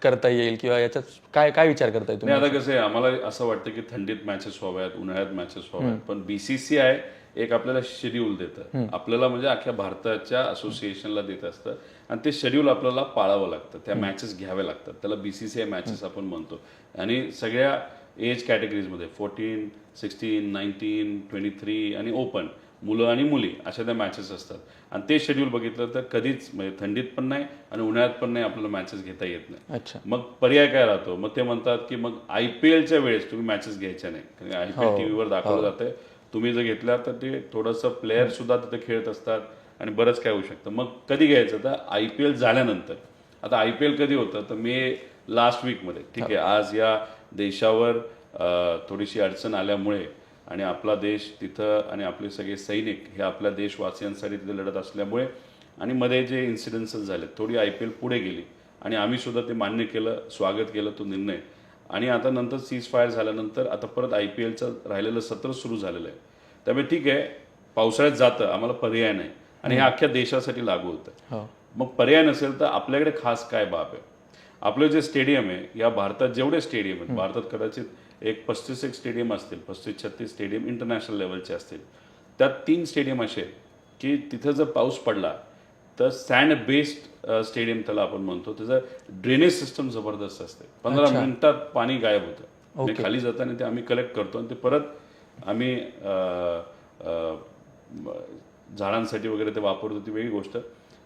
करता येईल, किंवा याच्यात काय काय विचार करताय तुम्ही? आता कसं आहे, आम्हाला असं वाटतं की थंडीत मॅचेस व्हाव्यात, उन्हाळ्यात मॅचेस व्हाव्यात, पण BCCI एक आपल्याला शेड्यूल देतं, आपल्याला म्हणजे अख्ख्या भारताच्या असोसिएशनला देत असतं, आणि ते शेड्यूल आपल्याला पाळावं लागतं, त्या मॅचेस घ्याव्या लागतात. त्याला BCCI मॅचेस आपण म्हणतो. आणि सगळ्या एज कॅटेगरीजमध्ये 14, 16, 19, 23 आणि ओपन मुलं आणि मुली अशा त्या मॅचेस असतात. आणि ते शेड्यूल बघितलं तर कधीच म्हणजे थंडीत पण नाही आणि उन्हाळ्यात पण नाही आपल्याला मॅचेस घेता येत नाही. अच्छा. मग पर्याय काय राहतो, मग ते म्हणतात की मग IPLच्या वेळेस तुम्ही मॅचेस घ्यायच्या नाही, कारण IPL टीव्हीवर दाखवलं जातंय. तुम्ही जर घेतला तर ते थोडंसं प्लेयर सुद्धा तिथे खेळत असतात आणि बरंच काय होऊ शकतं. मग कधी घ्यायचं, तर IPL झाल्यानंतर. आता IPL कधी होतं, तर मे लास्ट वीकमध्ये, ठीक आहे. आज या देशावर थोडीशी अडचण आल्यामुळे आणि आपला देश तिथं आणि आपले सगळे सैनिक हे आपल्या देशवासियांसाठी तिथे लढत असल्यामुळे आणि मध्ये जे इन्सिडेन्सेस झाले, थोडी IPL पुढे गेली आणि आम्ही सुद्धा ते मान्य केलं, स्वागत केलं तो निर्णय. आणि आता नंतर सीज फायर झाल्यानंतर आता परत IPLचं राहिलेलं सत्र सुरू झालेलं आहे. त्यामुळे ठीक आहे, पावसाळ्यात जातं, आम्हाला पर्याय नाही आणि हे अख्ख्या देशासाठी लागू होतं. मग पर्याय नसेल तर आपल्याकडे खास काय बाब आहे. आपलं जे स्टेडियम आहे, या भारतात जेवढे स्टेडियम आहेत, भारतात कदाचित एक 35 एक स्टेडियम असतील, 35-36 स्टेडियम इंटरनॅशनल लेवलचे असतील. त्यात 3 स्टेडियम असे आहेत की तिथं जर पाऊस पडला तर सँड बेस्ड स्टेडियम त्याला आपण म्हणतो, त्याचं ड्रेनेज सिस्टम जबरदस्त असते. 15 मिनिटात पाणी गायब होतं. म्हणजे खाली जाताना ते आम्ही कलेक्ट करतो आणि ते परत आम्ही झाडांसाठी वगैरे ते वापरतो, ती वेगळी गोष्ट.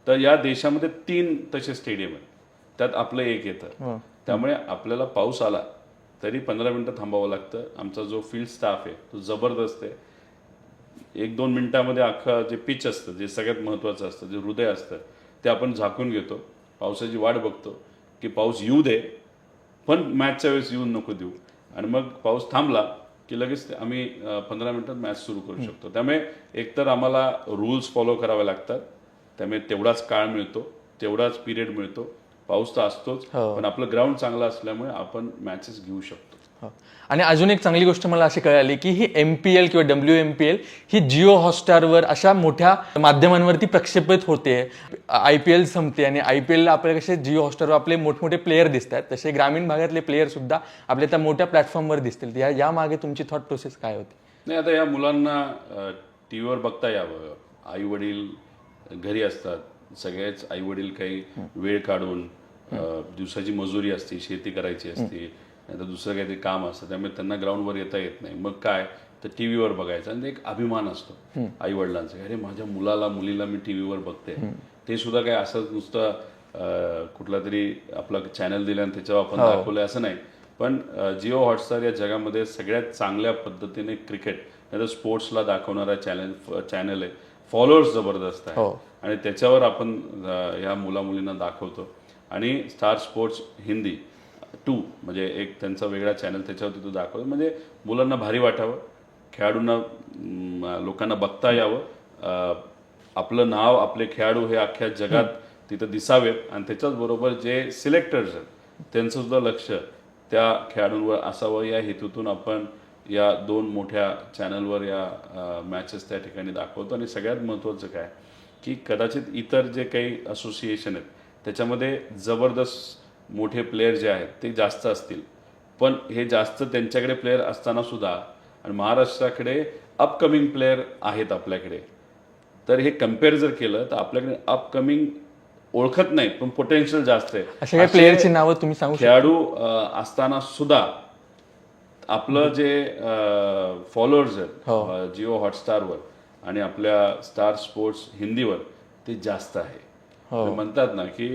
तर या देशामध्ये 3 तसे स्टेडियम आहेत, त्यात आपलं एक येतं. त्यामुळे आपल्याला पाऊस आला तरी 15 मिनिटं थांबावं लागतं. आमचा जो फील्ड स्टाफ आहे तो जबरदस्त आहे. 1-2 मिनिटामध्ये अख्खं जे पिच असतं, जे सगळ्यात महत्त्वाचं असतं, जे हृदय असतं, ते आपण झाकून घेतो. पावसाची वाट बघतो की पाऊस येऊ दे, पण मॅचच्या वेळेस येऊन नको देऊ. आणि मग पाऊस थांबला की लगेच आम्ही 15 मिनिटात मॅच सुरू करू शकतो. त्यामुळे एकतर आम्हाला रूल्स फॉलो करावे लागतात, त्यामुळे तेवढाच काळ मिळतो, तेवढाच पिरियड मिळतो. पाऊस तर असतोच, पण आपलं ग्राउंड चांगलं असल्यामुळे आपण मॅचेस घेऊ शकतो. आणि अजून एक चांगली गोष्ट मला अशी कळाली की ही MPL किंवा WMPL ही जिओ हॉटस्टारवर अशा मोठ्या माध्यमांवरती प्रक्षेपित होते. IPL संपते आणि IPLला आपल्याला कसे जिओ हॉटस्टारवर आपले मोठमोठे प्लेयर दिसतात, तसे ग्रामीण भागातले प्लेयर सुद्धा आपल्या त्या मोठ्या प्लॅटफॉर्मवर दिसतील. या मागे तुमची थॉट प्रोसेस काय होती? नाही, आता या मुलांना टीव्हीवर बघता यावं. आई वडील घरी असतात, सगळेच आई वडील काही वेळ काढून दिवसाची मजुरी असते, शेती करायची असते, नाही तर दुसरं काहीतरी काम असतं, त्यामुळे त्यांना ग्राउंडवर येता येत नाही. मग काय, तर टीव्हीवर बघायचं आणि एक अभिमान असतो आई वडिलांचा, अरे माझ्या मुलाला मुलीला मी टीव्हीवर बघते. ते सुद्धा काय असं नुसतं कुठला तरी आपला चॅनल दिला आणि त्याच्यावर आपण दाखवलंय असं नाही. पण जिओ हॉटस्टार या जगामध्ये सगळ्यात चांगल्या पद्धतीने क्रिकेट नाही तर स्पोर्ट्सला दाखवणारा चॅनल आहे. फॉलोअर्स जबरदस्त आहे आणि त्याच्यावर आपण ह्या मुला मुलींना दाखवतो. आणि स्टार स्पोर्ट्स हिंदी 2 म्हणजे एक त्यांचा वेगळा चॅनल, त्याच्यावरती तो दाखवतो. म्हणजे मुलांना भारी वाटावं, खेळाडूंना लोकांना बघता यावं, आपलं नाव, आपले खेळाडू हे अख्ख्या जगात तिथं दिसावेत आणि त्याच्याच बरोबर जे सिलेक्टर्स आहेत त्यांचं सुद्धा लक्ष त्या खेळाडूंवर असावं. या हेतूतून आपण या 2 मोठ्या चॅनलवर या मॅचेस त्या ठिकाणी दाखवतो. आणि सगळ्यात महत्त्वाचं काय की कदाचित इतर जे काही असोसिएशन आहेत त्याच्यामध्ये जबरदस्त मोठे प्लेयर जे आहेत ते जास्त असतील, पण हे जास्त त्यांच्याकडे प्लेयर असताना सुद्धा आणि महाराष्ट्राकडे अपकमिंग प्लेयर आहेत आपल्याकडे, तर हे कम्पेअर जर केलं तर आपल्याकडे अपकमिंग ओळखत नाही पण पोटेन्शियल जास्त आहे अशा काही प्लेयरची नावं तुम्ही सांगू शकता? खेळाडू असताना सुद्धा आपलं जे फॉलोअर्स आहेत जिओ हॉटस्टारवर आणि आपल्या स्टार स्पोर्ट्स हिंदीवर ते जास्त आहे. म्हणतात ना की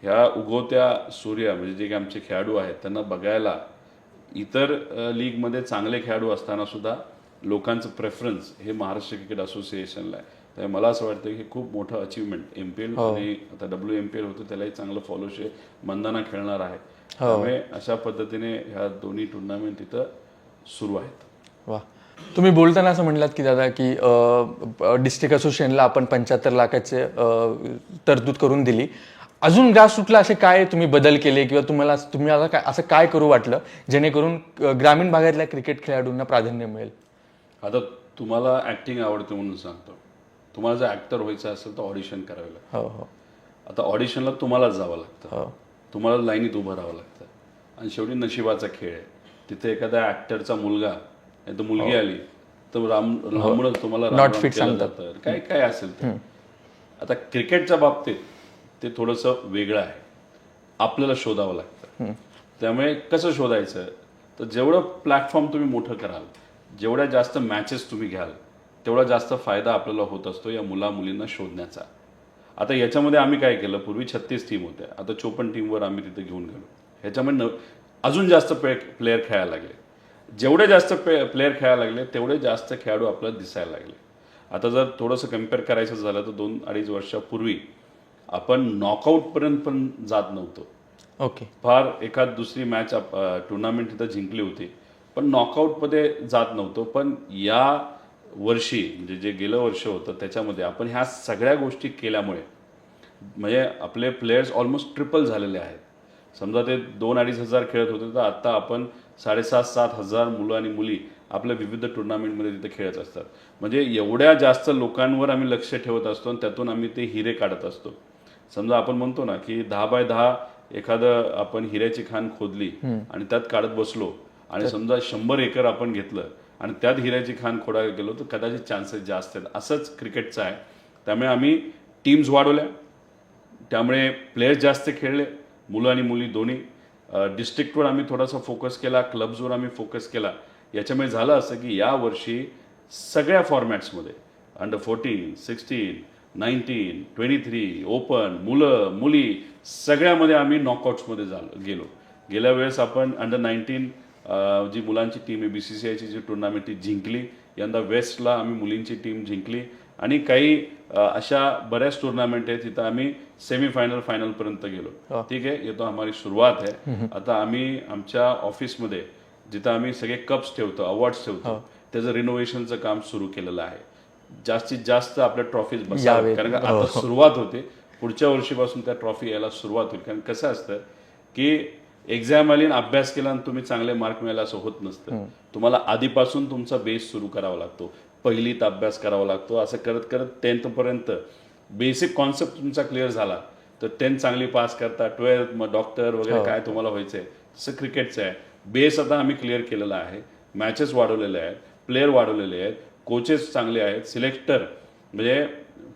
ह्या उगवत्या सूर्य म्हणजे जे काही आमचे खेळाडू आहेत त्यांना बघायला इतर लीगमध्ये चांगले खेळाडू असताना सुद्धा लोकांचं प्रेफरन्स हे महाराष्ट्र क्रिकेट असोसिएशनला आहे. त्यामुळे मला असं वाटतं की खूप मोठं अचीवमेंट MPL आणि आता WMPL होतं त्यालाही चांगलं फॉलोशिप मंदाना खेळणार आहे. त्यामुळे अशा पद्धतीने ह्या दोन्ही टुर्नामेंट तिथं सुरू आहेत. वा, तुम्ही बोलताना असं म्हणलात की दादा की डिस्ट्रिक्ट असोसिएशनला आपण 75 लाखाचे तरतूद करून दिली. अजून ग्रासरूटला असे काय तुम्ही बदल केले किंवा तुम्ही आता काय असं काय करू वाटलं जेणेकरून ग्रामीण भागातल्या क्रिकेट खेळाडूंना प्राधान्य मिळेल? आता तुम्हाला ऍक्टिंग आवडते म्हणून सांगतो, तुम्हाला जर ऍक्टर व्हायचं असेल तर ऑडिशन करावे लागतं. आता ऑडिशनला तुम्हालाच जावं लागतं, तुम्हाला लाईनीत उभं राहावं लागतं आणि शेवटी नशिबाचा खेळ आहे. तिथे एखाद्या ऍक्टरचा मुलगा नाही तर मुलगी आली तर लांबूनच तुम्हाला नॉट फिट सांगतात, काय काय असेल तर. आता क्रिकेटच्या बाबतीत ते थोडंसं वेगळं आहे, आपल्याला शोधावं लागतं. त्यामुळे कसं शोधायचं, तर जेवढं प्लॅटफॉर्म तुम्ही मोठं कराल, जेवढ्या जास्त मॅचेस तुम्ही घ्याल, तेवढा जास्त फायदा आपल्याला होत असतो या मुलींना शोधण्याचा. आता याच्यामध्ये आम्ही काय केलं, पूर्वी 36 टीम होत्या, आता 54 टीमवर आम्ही तिथे घेऊन गेलो. ह्याच्यामध्ये अजून जास्त प्लेयर खेळायला लागले. जेवढे जास्त प्लेयर खेळायला लागले तेवढे जास्त खेळाडू आपल्याला दिसायला लागले. आता जर थोडंसं कम्पेअर करायचं झालं तर 2-2.5 वर्षापूर्वी आपण नॉकआउटपर्यंत पण जात नव्हतो. ओके. फार एखाद दुसरी मॅच टुर्नामेंट तिथं जिंकली होती, पण नॉकआउटमध्ये जात नव्हतो. पण या वर्षी म्हणजे जे गेलं वर्ष होतं त्याच्यामध्ये आपण ह्या सगळ्या गोष्टी केल्यामुळे म्हणजे आपले प्लेयर्स ऑलमोस्ट ट्रिपल झालेले आहेत. समजा ते 2-2.5 हजार खेळत होते तर आता आपण 7,500-7 हजार मुलं आणि मुली आपल्या विविध टुर्नामेंटमध्ये तिथे खेळत असतात. म्हणजे एवढ्या जास्त लोकांवर आम्ही लक्ष ठेवत असतो आणि त्यातून आम्ही ते हिरे काढत असतो. समजा आपण म्हणतो ना की 10x10 एखादं आपण हिऱ्याची खाण खोदली आणि त्यात काढत बसलो आणि समजा 100 एकर आपण घेतलं आणि त्यात हिऱ्याची खाण खोडायला गेलो तर कदाचित चान्सेस जास्त आहेत. असंच क्रिकेटचं आहे. त्यामुळे आम्ही टीम्स वाढवल्या, त्यामुळे प्लेयर्स जास्त खेळले, मुलं आणि मुली दोन्ही. डिस्ट्रिक्टवर आम्ही थोडासा फोकस केला, क्लब्सवर आम्ही फोकस केला. याच्यामुळे झालं असं की यावर्षी सगळ्या फॉर्मॅट्समध्ये अंडर-14, 16, 19, 23, ओपन, मुलं मुली सगळ्यामध्ये आम्ही नॉकआउट्समध्ये गेलो. गेल्या वेळेस आपण अंडर-19 जी मुलांची टीम आहे BCCIची जी टुर्नामेंट ती जिंकली. यंदा वेस्टला आम्ही मुलींची टीम जिंकली आणि काही अशा बऱ्याच टुर्नामेंट आहेत तिथं आम्ही सेमीफायनल फायनलपर्यंत गेलो. ठीक आहे, ये तो हमारी सुरुवात आहे. आता आम्ही आमच्या ऑफिसमध्ये जिथं आम्ही सगळे कप्स ठेवतो, अवॉर्ड्स ठेवतो, त्याचं रिनोव्हेशनचं काम सुरू केलेलं आहे. जास्तीत जास्त आपल्या ट्रॉफीज बसाव्यात, कारण का आता सुरुवात होते. पुढच्या वर्षीपासून त्या ट्रॉफी यायला सुरुवात होईल. कारण कसं असतं की एक्झाम आली आणि अभ्यास केला आणि तुम्ही चांगले मार्क मिळाले असं होत नसतं. तुम्हाला आधीपासून तुमचा बेस सुरू करावा लागतो, पहिलीत अभ्यास करावा लागतो. असं करत करत 10th पर्यंत बेसिक कॉन्सेप्ट तुमचा क्लिअर झाला तर 10th चांगली पास करता, 12th मग डॉक्टर वगैरे काय तुम्हाला व्हायचंय. तसं क्रिकेटचं आहे. बेस आता आम्ही क्लिअर केलेला आहे, मॅचेस वाढवलेले आहेत, प्लेयर वाढवलेले आहेत, कोचेस चांगले आहेत, सिलेक्टर म्हणजे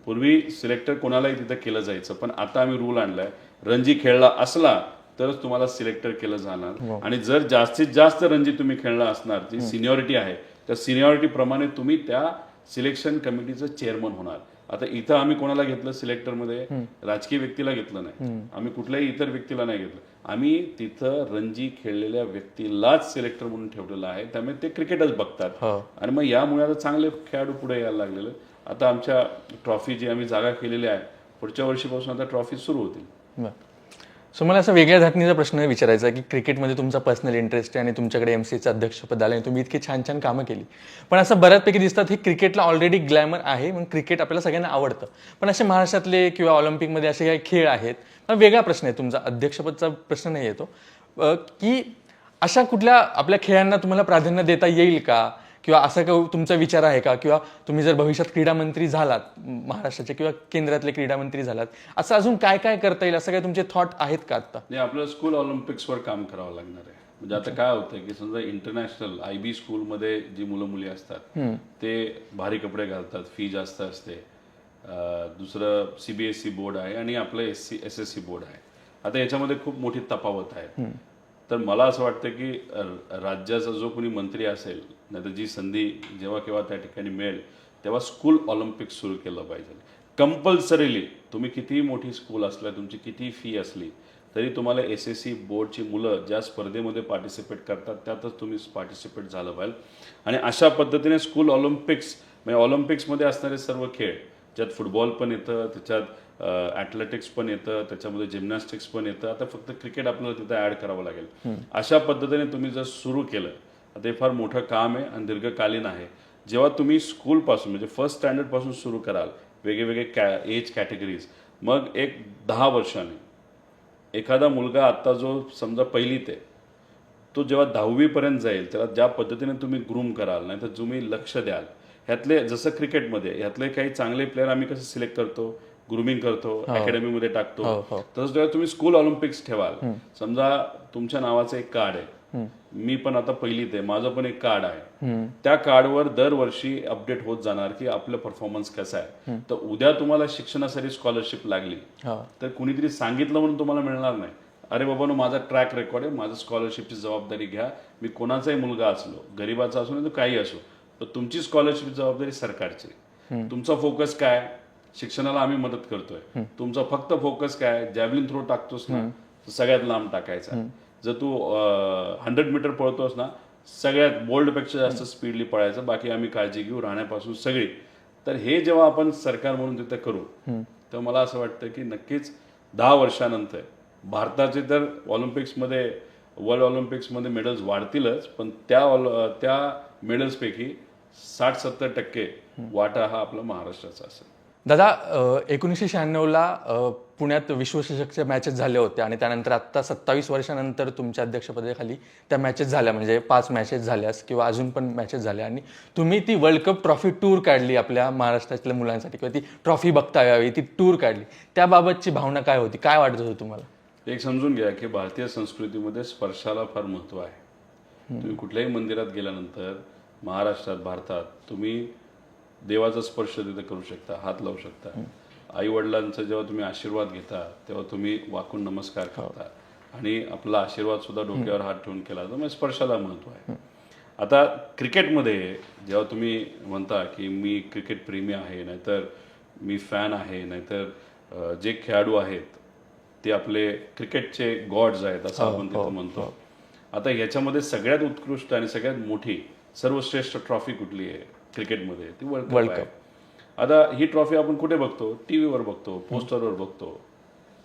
पूर्वी सिलेक्टर कोणालाही तिथं केलं जायचं, पण आता आम्ही रूल आणलाय रणजी खेळला असला तरच तुम्हाला सिलेक्टर केलं जाणार. आणि जर जास्तीत जास्त रणजी तुम्ही खेळला असणार, जी सिनियरिटी आहे त्या सिनियरिटी प्रमाणे तुम्ही त्या सिलेक्शन कमिटीचं चेअरमन होणार. आता इथं आम्ही कोणाला घेतलं सिलेक्टरमध्ये, राजकीय व्यक्तीला घेतलं नाही, आम्ही कुठल्याही इतर व्यक्तीला नाही घेतलं. आम्ही तिथं रणजी खेळलेल्या व्यक्तीलाच सिलेक्टर म्हणून ठेवलेलं आहे. त्यामुळे ते क्रिकेटच बघतात आणि मग यामुळे आता चांगले खेळाडू पुढे यायला लागलेले. आता आमच्या ट्रॉफी जी आम्ही जागा केलेली आहे पुढच्या वर्षीपासून आता ट्रॉफी सुरू होतील. सो मला असा वेगळ्या धाटणीचा प्रश्न विचारायचा आहे की क्रिकेटमध्ये तुमचा पर्सनल इंटरेस्ट आहे आणि तुमच्याकडे MCAचं अध्यक्षपद आलं आणि तुम्ही इतकी छान छान कामं केली, पण असं बऱ्याचपैकी दिसतात की क्रिकेटला ऑलरेडी ग्लॅमर आहे, मग क्रिकेट आपल्याला सगळ्यांना आवडतं, पण असे महाराष्ट्रातले किंवा ऑलिम्पिकमध्ये असे काही खेळ आहेत. वेगळा प्रश्न आहे, तुमचा अध्यक्षपदचा प्रश्न नाही येतो की अशा कुठल्या आपल्या खेळांना तुम्हाला प्राधान्य देता येईल का, किंवा असा काही तुमचा विचार आहे का, किंवा तुम्ही जर भविष्यात क्रीडा मंत्री झालात महाराष्ट्राचे किंवा केंद्रातले क्रीडा मंत्री झालात, असं अजून काय काय करता येईल, असं काय तुमचे थॉट आहेत का आता? नाही, आपल्याला स्कूल ऑलिम्पिक्सवर काम करावं लागणार आहे. म्हणजे आता काय होतंय की समजा इंटरनॅशनल IB स्कूलमध्ये जी मुलं मुली असतात ते भारी कपडे घालतात, फी जास्त असते. दुसरं CBSE बोर्ड आहे आणि आपलं SSC बोर्ड आहे. आता याच्यामध्ये खूप मोठी तफावत आहे. तर मला असं वाटतं की राज्याचा जो कोणी मंत्री असेल, नाही तर जी संधी जेव्हा केव्हा त्या ठिकाणी मिळेल तेव्हा स्कूल ऑलिम्पिक्स सुरू केलं पाहिजे. कंपल्सरीली तुम्ही कितीही मोठी स्कूल असल्या, तुमची कितीही फी असली तरी तुम्हाला SSC बोर्डची मुलं ज्या स्पर्धेमध्ये पार्टिसिपेट करतात त्यातच तुम्ही पार्टिसिपेट झालं पाहिजे. आणि अशा पद्धतीने स्कूल ऑलिम्पिक्स म्हणजे ऑलिम्पिक्समध्ये असणारे सर्व खेळ, ज्यात फुटबॉल पण येतं, त्याच्यात ॲथलेटिक्स पण येतं, त्याच्यामध्ये जिम्नॅस्टिक्स पण येतं. आता फक्त क्रिकेट आपल्याला तिथं ॲड करावं लागेल. अशा पद्धतीने तुम्ही जर सुरू केलं तर हे फार मोठं काम आहे आणि दीर्घकालीन आहे. जेव्हा तुम्ही स्कूलपासून म्हणजे फर्स्ट स्टँडर्डपासून सुरू कराल, वेगवेगळे एज कॅटेगरीज, मग एक 10 वर्षांनी एखादा मुलगा आत्ता जो समजा पहिलीत आहे तो जेव्हा 10वी पर्यंत जाईल त्याला ज्या पद्धतीने तुम्ही ग्रूम कराल, नाही तर तुम्ही लक्ष द्याल, ह्यातले जसं क्रिकेटमध्ये ह्यातले काही चांगले प्लेअर आम्ही कसं सिलेक्ट करतो, ग्रूमिंग करतो, अकॅडमीमध्ये टाकतो, तसंच जेव्हा तुम्ही स्कूल ऑलिम्पिक्स ठेवाल, समजा तुमच्या नावाचं एक कार्ड आहे, मी पण आता पहिलीत आहे, माझं पण एक कार्ड आहे, त्या कार्डवर दरवर्षी अपडेट होत जाणार की आपलं परफॉर्मन्स कसं आहे. तर उद्या तुम्हाला शिक्षणासाठी स्कॉलरशिप लागली तर कुणीतरी सांगितलं म्हणून तुम्हाला मिळणार नाही. अरे बाबा, माझा ट्रॅक रेकॉर्ड आहे, माझं स्कॉलरशिपची जबाबदारी घ्या. मी कोणाचाही मुलगा असलो, गरीबाचा असो नाही तर काही असो, तर तुमची स्कॉलरशिप जबाबदारी सरकारची. तुमचा फोकस काय, शिक्षणाला आम्ही मदत करतोय, तुमचा फक्त फोकस काय, जॅव्हलिन थ्रो टाकतोस ना तर सगळ्यात लांब टाकायचा. जर तू 100 मीटर पळतोस ना सगळ्यात बोल्डपेक्षा जास्त स्पीडली पळायचं, बाकी आम्ही काळजी घेऊ राहण्यापासून सगळी. तर हे जेव्हा आपण सरकार म्हणून तिथे करू तर मला असं वाटतं की नक्कीच 10 वर्षानंतर भारताचे तर ऑलिम्पिक्समध्ये, वर्ल्ड ऑलिम्पिक्समध्ये मेडल्स वाढतीलच, पण त्या मेडल्सपैकी 60-70% वाटा हा आपला महाराष्ट्राचा असेल. दादा, 1996ला पुण्यात विश्वचषकच्या मॅचेस झाल्या होत्या आणि त्यानंतर आत्ता 27 वर्षानंतर तुमच्या अध्यक्षपदाखाली त्या मॅचेस झाल्या, म्हणजे 5 मॅचेस झाल्यास किंवा अजून पण मॅचेस झाल्या, आणि तुम्ही ती वर्ल्ड कप ट्रॉफी टूर काढली आपल्या महाराष्ट्रातल्या मुलांसाठी, किंवा ती ट्रॉफी बघता यावी ती टूर काढली. त्याबाबतची भावना काय होती, काय वाटत होतं तुम्हाला? एक समजून घ्या की भारतीय संस्कृतीमध्ये स्पर्शाला फार महत्त्व आहे. तुम्ही कुठल्याही मंदिरात गेल्यानंतर महाराष्ट्रात, भारतात तुम्ही देवाचा स्पर्श तिथे करू शकता, हात लावू शकता. आई वडिलांचा जेव्हा तुम्ही आशीर्वाद घेता तेव्हा तुम्ही वाकून नमस्कार करता आणि आपला आशीर्वाद सुद्धा डोक्यावर हात ठेवून केला, तर मग स्पर्शाला महत्त्व आहे. आता क्रिकेटमध्ये जेव्हा तुम्ही म्हणता की मी क्रिकेट प्रेमी आहे, नाहीतर मी फॅन आहे, नाहीतर जे खेळाडू आहेत ते आपले क्रिकेटचे गॉड्स आहेत असं आपण तिथं म्हणतो. आता ह्याच्यामध्ये सगळ्यात उत्कृष्ट आणि सगळ्यात मोठी सर्वश्रेष्ठ ट्रॉफी कुठली आहे क्रिकेटमध्ये? ती वर्ल्ड कप आहे. आता ही ट्रॉफी आपण कुठे बघतो? टीव्हीवर बघतो, पोस्टरवर बघतो.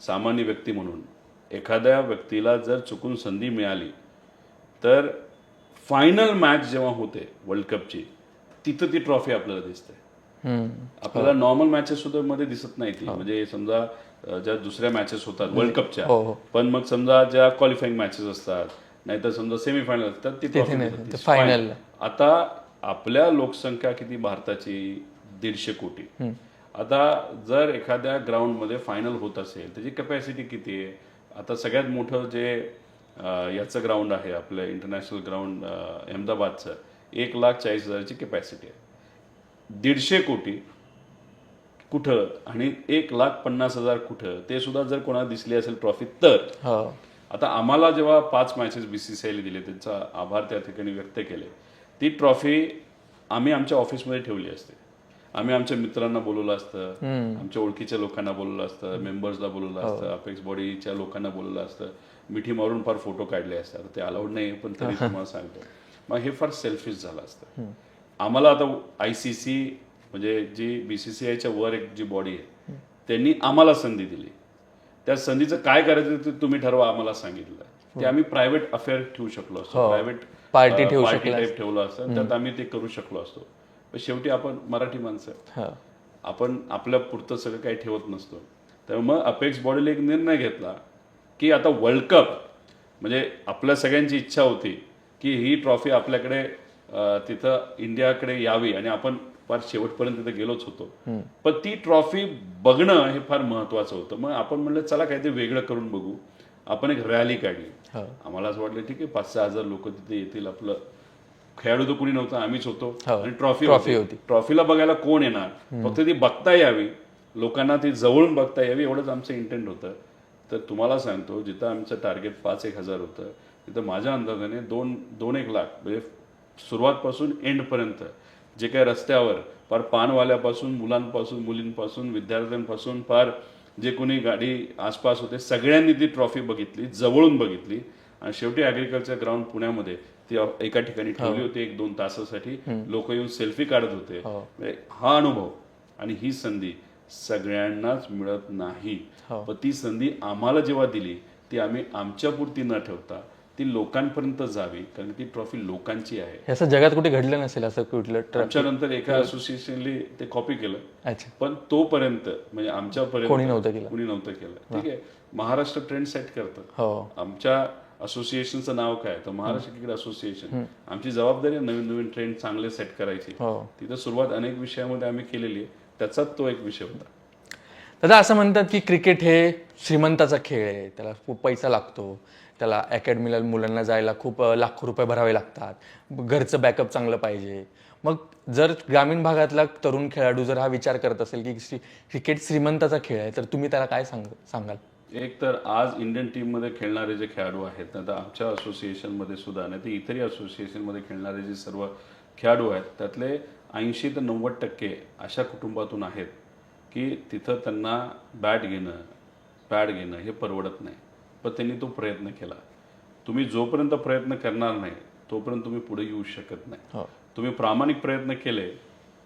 सामान्य व्यक्ती म्हणून एखाद्या व्यक्तीला जर चुकून संधी मिळाली तर फायनल मॅच जेव्हा होते वर्ल्ड कपची तिथं ती ट्रॉफी आपल्याला दिसते. आपल्याला नॉर्मल मॅचेस सुद्धा मध्ये दिसत नाही ती. म्हणजे समजा ज्या दुसऱ्या मॅचेस होतात वर्ल्ड कपच्या, पण मग समजा ज्या क्वालिफाईंग मॅचेस असतात, नाहीतर समजा सेमीफायनल असतात, ती फायनल. आता आपल्या लोकसंख्या किती भारताची? 150 कोटी. आता जर एखाद्या ग्राउंडमध्ये फायनल होत असेल त्याची कॅपॅसिटी किती आहे? आता सगळ्यात मोठं जे याचं ग्राउंड आहे आपलं इंटरनॅशनल ग्राउंड अहमदाबादचं, 1,40,000ची कॅपॅसिटी आहे. 150 कोटी कुठं आणि 1,50,000 कुठं, ते सुद्धा जर कोणाला दिसली असेल ट्रॉफी तर. आता आम्हाला जेव्हा 5 मॅचेस बीसीसीआयला दिले, त्यांचा आभार त्या ठिकाणी व्यक्त केले. ती ट्रॉफी आम्ही आमच्या ऑफिसमध्ये ठेवली असते, आम्ही आमच्या मित्रांना बोलवलं असतं, आमच्या ओळखीच्या लोकांना बोलवलं असतं, मेंबर्सला बोलवलं असतं, अपेक्स बॉडीच्या लोकांना बोलवलं असतं, मिठी मारून फार फोटो काढले असतात. ते अलाउड नाही पण तरी तुम्हाला सांगतो. मग हे फार सेल्फिश झालं असतं. आम्हाला आता ICC म्हणजे जी बीसीसीआयच्या वर एक जी बॉडी आहे त्यांनी आम्हाला संधी दिली. त्या संधीचं काय करायचं ते तुम्ही ठरवा आम्हाला सांगितलं. ते आम्ही प्रायव्हेट अफेअर ठेवू शकलो असतो, प्रायव्हेट पार्टी टाईप ठेवलं असतं, त्यात आम्ही ते करू शकलो असतो. पण शेवटी आपण मराठी माणसं, आपण आपल्या पुरतं सगळं काही ठेवत नसतो. तर मग अपेक्स बॉडीला एक निर्णय घेतला की आता वर्ल्ड कप म्हणजे आपल्या सगळ्यांची इच्छा होती की ही ट्रॉफी आपल्याकडे तिथं इंडियाकडे यावी आणि आपण फार शेवटपर्यंत तिथे गेलोच होतो. पण ती ट्रॉफी बघणं हे फार महत्वाचं होतं. मग आपण म्हणलं चला काहीतरी वेगळं करून बघू. आपण एक रॅली काढली. आम्हाला असं वाटलं ठीक आहे 5,000 हजार लोक तिथे येतील. आपलं खेळाडू तर कुणी नव्हतं, आम्हीच होतो आणि ट्रॉफी होती. ट्रॉफीला बघायला कोण येणार, फक्त ती बघता यावी, लोकांना ती जवळून बघता यावी, एवढंच आमचं इंटेंट होतं. तर तुम्हाला सांगतो जिथं आमचं टार्गेट 5-1 हजार होतं तिथं माझ्या अंदाजाने 2-1 लाख म्हणजे सुरुवातपासून एंडपर्यंत जे काही रस्त्यावर फार पानवाल्यापासून, मुलांपासून, मुलींपासून, विद्यार्थ्यांपासून, फार जे कोणी गाडी आसपास होते सगळ्यांनी ती ट्रॉफी बघितली, जवळून बघितली. आणि शेवटी ॲग्रिकल्चर ग्राउंड पुण्यामध्ये ती एका ठिकाणी ठेवली होती 1-2 तासासाठी. लोक येऊन सेल्फी काढत होते. हा अनुभव आणि ही संधी सगळ्यांनाच मिळत नाही. पण ती संधी आम्हाला जेव्हा दिली ती आम्ही आमच्यापुरती न ठेवता ती लोकांपर्यंत जावी, कारण ती ट्रॉफी लोकांची आहे. असं जगात कुठे घडलं नसेल असं कुठलं. आमच्यानंतर एका असोसिएशनने ते कॉपी केलं, पण तोपर्यंत म्हणजे आमच्यापर्यंत कोणी नव्हतं केलं. ठीक आहे, महाराष्ट्र ट्रेंड सेट करतं. आमच्या असोसिएशनचं नाव काय तर महाराष्ट्र क्रिकेट असोसिएशन. आमची जबाबदारी आहे नवीन नवीन ट्रेंड चांगले सेट करायची. तिथं सुरुवात अनेक विषयामध्ये आम्ही केलेली आहे, त्याचाच तो एक विषय होता. दादा, असं म्हणतात की क्रिकेट हे श्रीमंताचा खेळ आहे, त्याला खूप पैसा लागतो, त्याला अकॅडमीला मुलांना जायला खूप लाखो रुपये भरावे लागतात, घरचं बॅकअप चांगलं पाहिजे. मग जर ग्रामीण भागातला तरुण खेळाडू जर हा विचार करत असेल की क्रिकेट श्रीमंताचा खेळ आहे, तर तुम्ही त्याला काय सांगाल? एक तर आज इंडियन टीममध्ये खेळणारे जे खेळाडू आहेत ना, तर आमच्या असोसिएशनमध्ये सुद्धा नाही तर इतरही असोसिएशनमध्ये खेळणारे जे सर्व खेळाडू आहेत त्यातले 80 ते 90% अशा कुटुंबातून आहेत की तिथं त्यांना बॅट घेणं पॅड घेणं हे परवडत नाही, पण त्यांनी तो प्रयत्न केला. तुम्ही जोपर्यंत प्रयत्न करणार नाही तोपर्यंत तुम्ही पुढे येऊ शकत नाही. तुम्ही प्रामाणिक प्रयत्न केले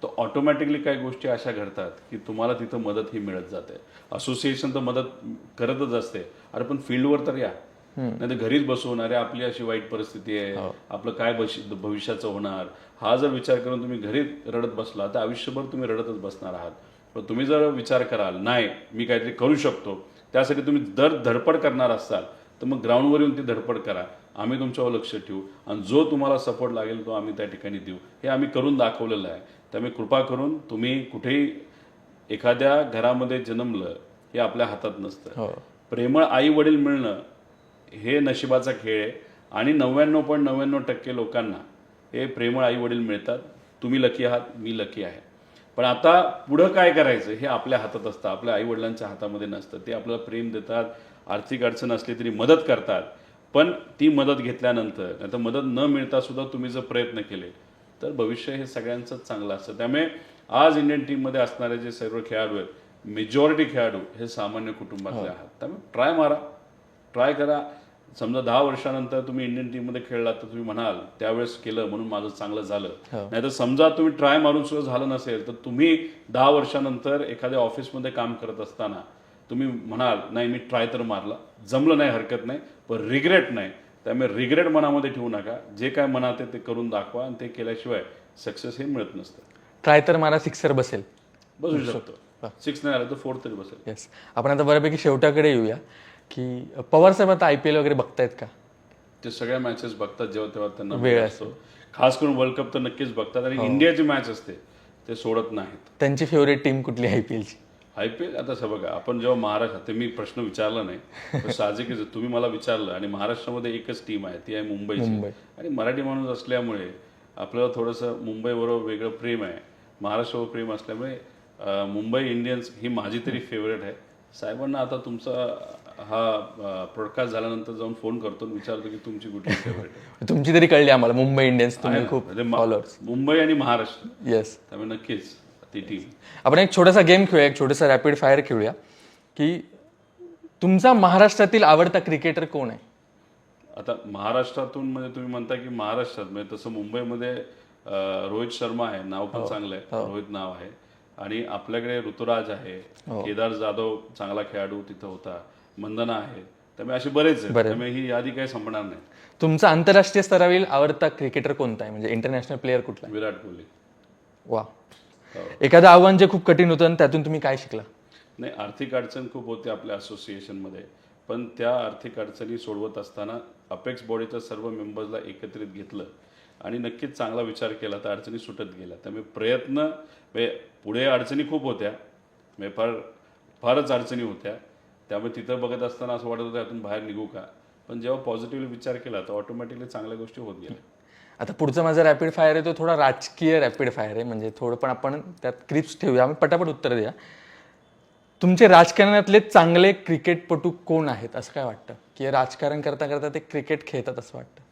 तर ऑटोमॅटिकली काही गोष्टी अशा घडतात की तुम्हाला तिथं मदत ही मिळत जाते. असोसिएशन तर मदत करतच असते, अरे पण फील्डवर तर या, नाही तर घरीच बसून अरे आपली अशी वाईट परिस्थिती आहे, आपलं काय भविष्याचं होणार, हा जर विचार करून तुम्ही घरी रडत बसला तर आयुष्यभर तुम्ही रडतच बसणार आहात. पण तुम्ही जर विचार कराल नाही मी काहीतरी करू शकतो, त्यासाठी तुम्ही धडपड करणार असाल तर मग ग्राउंडवर येऊन ती धडपड करा. आम्ही तुमच्यावर लक्ष ठेवू आणि जो तुम्हाला सपोर्ट लागेल तो आम्ही त्या ठिकाणी देऊ. हे आम्ही करून दाखवलेलं आहे. त्यामुळे कृपा करून तुम्ही कुठेही एखाद्या घरामध्ये जन्मलं हे आपल्या हातात नसतं. प्रेमळ आई वडील मिळणं हे नशिबाचा खेळ आहे आणि 99.99% लोकांना हे प्रेमळ आई वडील मिळतात. तुम्ही लकी आहात, मी लकी आहे. पण आता पुढं काय करायचं हे आपल्या हातात असतं, आपल्या आई वडिलांच्या हातामध्ये नसतं. ते आपल्याला प्रेम देतात, आर्थिक अडचण असली तरी मदत करतात, पण ती मदत घेतल्यानंतर नाही तर मदत न मिळता सुद्धा तुम्ही जर प्रयत्न केले तर भविष्य हे सगळ्यांचंच चांगलं असतं. त्यामुळे आज इंडियन टीममध्ये असणारे जे सर्व खेळाडू आहेत मेजॉरिटी खेळाडू हे सामान्य कुटुंबातले आहात. त्यामुळे ट्राय मारा, ट्राय करा. समजा 10 वर्षानंतर तुम्ही इंडियन टीममध्ये खेळलात तर तुम्ही म्हणाल त्यावेळेस केलं म्हणून माझं चांगलं झालं. नाहीतर समजा तुम्ही ट्राय मारून सुद्धा झालं नसेल तर तुम्ही 10 वर्षानंतर एखाद्या ऑफिसमध्ये काम करत असताना तुम्ही म्हणाल नाही मी ट्राय तर मारला, जमलं नाही हरकत नाही, पण रिग्रेट नाही. त्यामुळे रिग्रेट मनामध्ये ठेवू नका. जे काय मनात आहे ते करून दाखवा आणि ते केल्याशिवाय सक्सेस हे मिळत नसतं. ट्राय तर मारा, सिक्सर बसेल. बसू शकतो, 6 नाही आलं तर 4 तरी बसेल. येस. आपण आता बऱ्यापैकी शेवटाकडे येऊया की पवार साहेब आता IPL वगैरे बघतायत का? ते सगळ्या मॅचेस बघतात जेव्हा तेव्हा त्यांना वेळ असतो. खास करून वर्ल्ड कप तर नक्कीच बघतात आणि इंडियाची मॅच असते ते सोडत नाहीत. त्यांची फेवरेट टीम कुठली IPLची? IPL आता असं बघा, आपण जेव्हा महाराष्ट्रात, ते मी प्रश्न विचारला नाही तर साहजिकच आहे, तुम्ही मला विचारलं आणि महाराष्ट्रामध्ये एकच टीम आहे ती आहे मुंबईची. आणि मराठी माणूस असल्यामुळे आपल्याला थोडंसं मुंबईबरोबर वेगळं प्रेम आहे, महाराष्ट्रावर प्रेम असल्यामुळे मुंबई इंडियन्स ही माझी तरी फेवरेट आहे. साहेबांना आता तुमचा हा पॉडकास्ट झाल्यानंतर जाऊन फोन करतो आणि विचारतो की तुमची कुठली फेवरेट आहे. तुमची तरी कळली आम्हाला, मुंबई इंडियन्स तुम्ही खूप फॉलोअर्स. मुंबई आणि महाराष्ट्र, येस. त्यामुळे नक्कीच ती टीम. आपण एक छोटासा गेम खेळूया, एक छोटासा रॅपिड फायर खेळूया की तुमचा महाराष्ट्रातील आवडता क्रिकेटर कोण आहे? आता महाराष्ट्रातून म्हणजे तुम्ही म्हणता की महाराष्ट्रात, म्हणजे तसं मुंबईमध्ये रोहित शर्मा आहे, नाव पण चांगलं आहे, रोहित नाव आहे. आणि आपल्याकडे ऋतुराज आहे, केदार जाधव चांगला खेळाडू तिथं होता, मंदना आहे. त्यामुळे असे बरेच आहेत, त्यामुळे ही यादी काही संपणार नाही. तुमचा आंतरराष्ट्रीय स्तरावरील आवडता क्रिकेटर कोणता आहे, म्हणजे इंटरनॅशनल प्लेअर कुठला? विराट कोहली. वा. एखादं आव्हान जे खूप कठीण होतं आणि त्यातून तुम्ही काय शिकला? नाही, आर्थिक अडचण खूप होती आपल्या असोसिएशनमध्ये, पण त्या आर्थिक अडचणी सोडवत असताना अपेक्स बॉडीच्या सर्व मेंबर्सला एकत्रित घेतलं आणि नक्कीच चांगला विचार केला तर अडचणी सुटत गेल्या. त्यामुळे प्रयत्न, पुढे अडचणी खूप होत्या, फारच अडचणी होत्या. त्यामुळे तिथं बघत असताना असं वाटत होतं यातून बाहेर निघू का, पण जेव्हा पॉझिटिव्हली विचार केला तर ऑटोमॅटिकली चांगल्या गोष्टी होत गेल्या. आता पुढचा माझा रॅपिड फायर आहे तो थोडा राजकीय रॅपिड फायर आहे, म्हणजे थोडं पण आपण त्यात क्रिप्स ठेवूया, आम्ही पटापट उत्तर द्या. तुमचे राजकारणातले चांगले क्रिकेटपटू कोण आहेत असं काय वाटतं, की राजकारण करता करता ते क्रिकेट खेळतात असं वाटतं?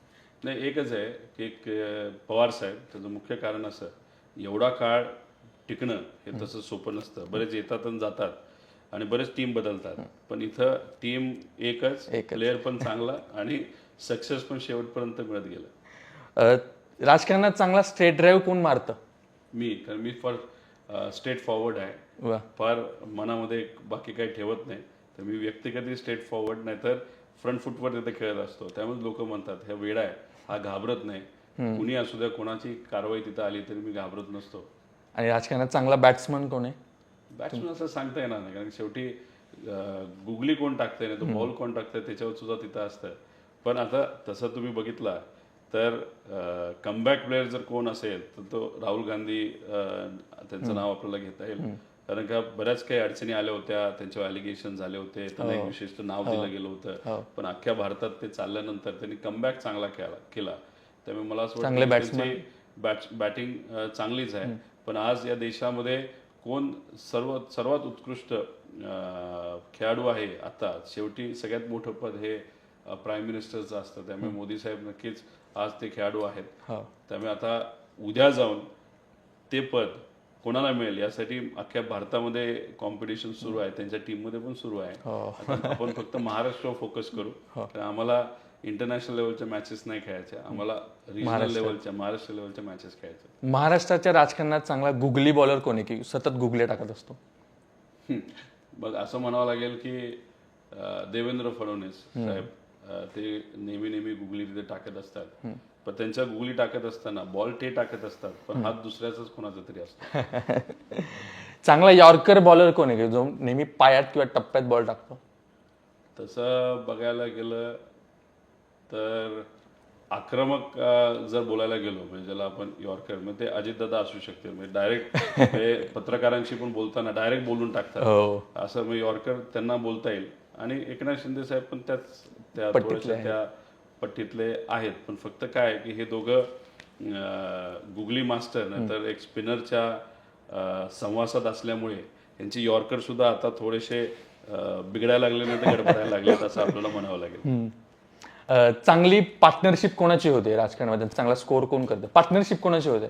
नाही, एकच आहे की एक पवार साहेब. त्याचं मुख्य कारण असं, एवढा काळ टिकणं हे तसं सोपं नसतं. बरेच येतात आणि जातात आणि बरेच टीम बदलतात, पण इथं टीम एकच, प्लेअर पण चांगला आणि सक्सेस पण शेवटपर्यंत मिळत गेलं. राजकारणात चांगला स्ट्रेट ड्राईव्ह कोण मारतं? मी, कारण मी फार स्ट्रेट फॉरवर्ड आहे, फार मनामध्ये बाकी काही ठेवत नाही. तर मी व्यक्तिगत स्ट्रेट फॉरवर्ड, नाही तर फ्रंट फुटवर तिथे खेळत असतो. त्यामुळे लोक म्हणतात हा वेडा आहे, हा घाबरत नाही. कुणी असू द्या, कोणाची कारवाई तिथं आली तरी मी घाबरत नसतो. आणि राजकारणात चांगला बॅट्समन कोण आहे? बॅट्समन असं सांगता येणार नाही, कारण शेवटी गुगली कोण टाकतंय नाही तो बॉल कोण टाकतंय त्याच्यावर सुद्धा तिथं असतं. पण आता तसं तुम्ही बघितला तर कमबॅक प्लेअर जर कोण असेल तर तो राहुल गांधी, त्यांचं नाव आपल्याला घेता येईल. कारण का बऱ्याच काही अडचणी आल्या होत्या, त्यांच्यावर ॲलिगेशन झाले होते, त्यांना एक विशिष्ट नाव दिलं गेलं होतं, पण अख्ख्या भारतात ते चालल्यानंतर त्यांनी कमबॅक चांगला केला. त्यामुळे मला असं वाटतं त्यांची बॅटिंग चांगलीच आहे. पण आज या देशामध्ये कोण सर्वात उत्कृष्ट खेळाडू आहे आता, शेवटी सगळ्यात मोठं पद हे प्राईम मिनिस्टरचं असतं. त्यामुळे मोदी साहेब नक्कीच आज ते खेळाडू आहेत. त्यामुळे आता उद्या जाऊन ते पद कोणाला मिळेल यासाठी अख्ख्या भारतामध्ये कॉम्पिटिशन सुरू आहे, त्यांच्या टीममध्ये पण सुरू आहे. आता आपण फक्त महाराष्ट्रावर फोकस करू, कारण आम्हाला इंटरनॅशनल लेवलच्या मॅचेस नाही खेळायच्या, आम्हाला रिजनल लेवलच्या महाराष्ट्र लेवलच्या मॅचेस खेळायच्या. महाराष्ट्राच्या राजकारणात चांगला गुगली बॉलर कोण आहे की सतत गुगले टाकत असतो? बघ, असं म्हणावं लागेल की देवेंद्र फडणवीस साहेब ते नेहमी गुगली तिथे टाकत असतात, पण त्यांच्या गुगली टाकत असताना बॉल ते टाकत असतात, पण हात दुसऱ्याचाच कोणाचा तरी असतो. चांगला यॉर्कर बॉलर कोण आहे जो नेहमी पायात किंवा टप्प्यात बॉल टाकतो? तसं बघायला गेलं तर आक्रमक जर बोलायला गेलो म्हणजे ज्याला आपण यॉर्कर म्हणजे ते अजितदादा असू शकते, म्हणजे डायरेक्ट पत्रकारांशी पण बोलताना डायरेक्ट बोलून टाकतात, असं म्हणजे यॉर्कर त्यांना बोलता येईल. आणि एकनाथ शिंदे साहेब पण त्या थोड्याशा त्या पट्टीतले आहेत, पण फक्त काय की हे दोघं गुगली मास्टर नंतर एक स्पिनरच्या सहवासात असल्यामुळे यांची यॉर्कर सुद्धा आता थोडेसे बिघडायला लागले नाही तर गडबडायला लागलेत असं आपल्याला म्हणावं लागेल. चांगली पार्टनरशिप कोणाची होते राजकारणामध्ये? चांगला स्कोर कोण करतं? पार्टनरशिप कोणाची होते?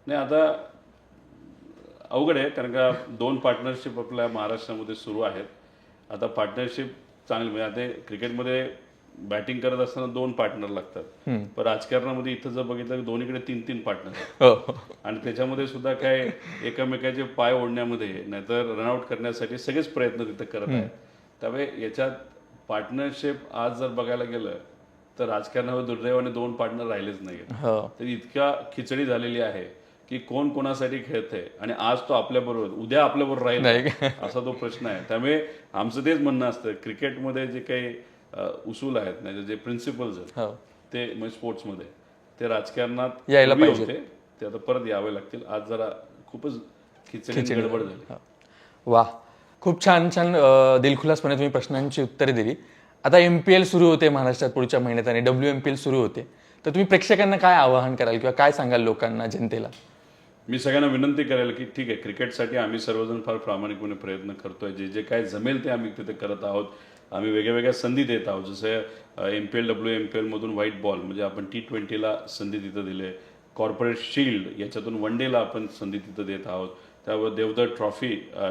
नाही, आता अवघड आहे, कारण का 2 पार्टनरशिप आपल्या महाराष्ट्रामध्ये सुरू आहेत. आता पार्टनरशिप चांगली म्हणजे आता क्रिकेटमध्ये बॅटिंग करत असताना 2 पार्टनर लागतात, पण राजकारणामध्ये इथं जर बघितलं की दोन्हीकडे 3-3 पार्टनर आणि त्याच्यामध्ये सुद्धा काय एकमेकाचे पाय ओढण्यामध्ये नाहीतर रनआउट करण्यासाठी सगळेच प्रयत्न तिथे करत आहेत. त्यामुळे याच्यात पार्टनरशिप आज जर बघायला गेलं तर राजकारणावर दुर्दैवाने 2 पार्टनर राहिलेच नाहीत. तर इतक्या खिचडी झालेली आहे की कोण कोणासाठी खेळतंय आणि आज तो आपल्याबरोबर उद्या आपल्याबरोबर राहील असा तो प्रश्न आहे. त्यामुळे आमचं तेच म्हणणं असतं, क्रिकेटमध्ये जे काही उसूल आहेत नाही जे प्रिन्सिपल्स आहेत ते म्हणजे स्पोर्ट्समध्ये ते राजकारणात यायला पाहिजे होते, ते आता परत यावे लागतील. आज जरा खूपच खिचडी गडबड झाली. वा, खूप छान दिलखुलासपणे तुम्ही प्रश्नांची उत्तरे दिली. आता MPL सुरू होते महाराष्ट्रात पुढच्या महिन्यात आणि WMPL सुरू होते, तर तुम्ही प्रेक्षकांना काय आवाहन कराल किंवा काय सांगाल लोकांना, जनतेला? मी सगळ्यांना विनंती करेल की ठीक आहे, क्रिकेटसाठी आम्ही सर्वजण फार प्रामाणिकपणे प्रयत्न करतोय, जे जे काय जमेल ते आम्ही तिथे करत आहोत. आम्ही वेगळ्या संधी देत आहोत, जसं MPL WMPL मधून व्हाईट बॉल म्हणजे आपण T20ला संधी तिथं दिले, कॉर्पोरेट शिल्ड याच्यातून वन डेला आपण संधी तिथं देत आहोत, त्यावर देवदत्त ट्रॉफी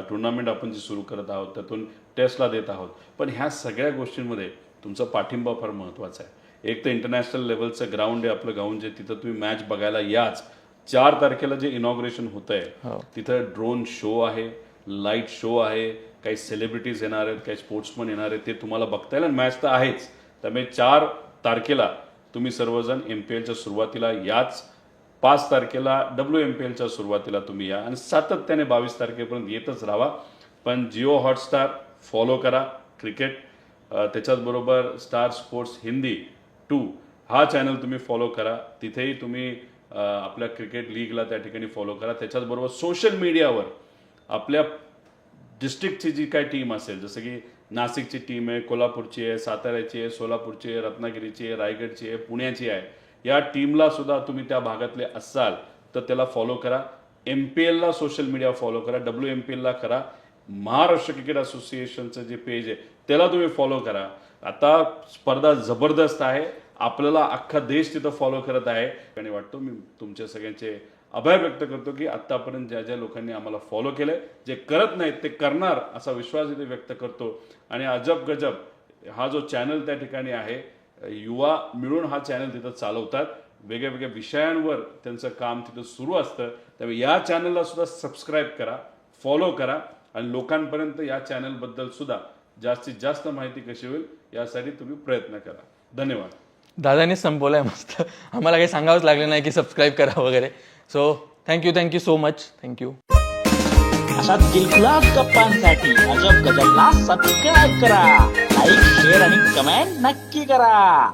टुर्नामेंट आपण जी सुरू करत आहोत त्यातून टेस्टला देत आहोत. पण ह्या सगळ्या गोष्टींमध्ये तुमचा पाठिंबा फार महत्त्वाचा आहे. एक तर इंटरनॅशनल लेवलचं ग्राउंड आहे आपलं गाऊन, जे तिथं तुम्ही मॅच बघायला याच. 4 तारखेला जे इनॉग्रेशन होत आहे तिथं ड्रोन शो आहे, लाईट शो आहे, काही सेलिब्रिटीज येणार आहेत, काही स्पोर्ट्समन येणार आहेत, ते तुम्हाला बघता येईल. आणि मॅच तर आहेच, त्यामुळे 4 तारखेला तुम्ही सर्वजण MPLच्या सुरुवातीला याच, 5 तारखेला WMPLच्या सुरुवातीला तुम्ही या आणि सातत्याने 22 तारखेपर्यंत येतच राहा. पण जिओ हॉटस्टार फॉलो करा क्रिकेट, त्याच्याचबरोबर स्टार स्पोर्ट्स हिंदी 2 हा चॅनल तुम्ही फॉलो करा, तिथेही तुम्ही आपल्या क्रिकेट लीगला त्या ठिकाणी फॉलो करा. त्याच्याचबरोबर सोशल मीडियावर आपल्या डिस्ट्रिक्टची जी काय टीम असेल, जसं की नाशिकची टीम आहे, कोल्हापूरची आहे, साताऱ्याची आहे, सोलापूरची आहे, रत्नागिरीची आहे, रायगडची आहे, पुण्याची आहे, या टीमला सुद्धा तुम्ही त्या भागातले असाल तर त्याला फॉलो करा. MPLला सोशल मीडिया फॉलो करा, WMPLला करा, महाराष्ट्र क्रिकेट असोसिएशनचं जे पेज आहे त्याला तुम्ही फॉलो करा. आता स्पर्धा जबरदस्त आहे, आपल्याला अख्खा देश तिथं फॉलो करत आहे आणि वाटतो मी तुमच्या सगळ्यांचे आभार व्यक्त करतो की आत्तापर्यंत ज्या ज्या लोकांनी आम्हाला फॉलो केलंय, जे करत नाहीत ते करणार असा विश्वास इथे व्यक्त करतो. आणि अजब गजब हा जो चॅनल त्या ठिकाणी आहे, युवा मिळून हा चॅनल तिथं चालवतात, वेगळ्या विषयांवर त्यांचं काम तिथं सुरू असतं. त्यामुळे या चॅनलला सुद्धा सबस्क्राईब करा, फॉलो करा आणि लोकांपर्यंत या चॅनलबद्दल सुद्धा जास्तीत जास्त माहिती कशी होईल यासाठी तुम्ही प्रयत्न करा. धन्यवाद. दादांनी संपवलंय मस्त, आम्हाला काही सांगावंच लागलं नाही की सबस्क्राईब करा वगैरे. So thank you so much. Thank you. अशा दिलखुलास गप्पांसाठी अजब गजबला सबस्क्राईब करा, लाईक शेअर आणि कमेंट नक्की करा.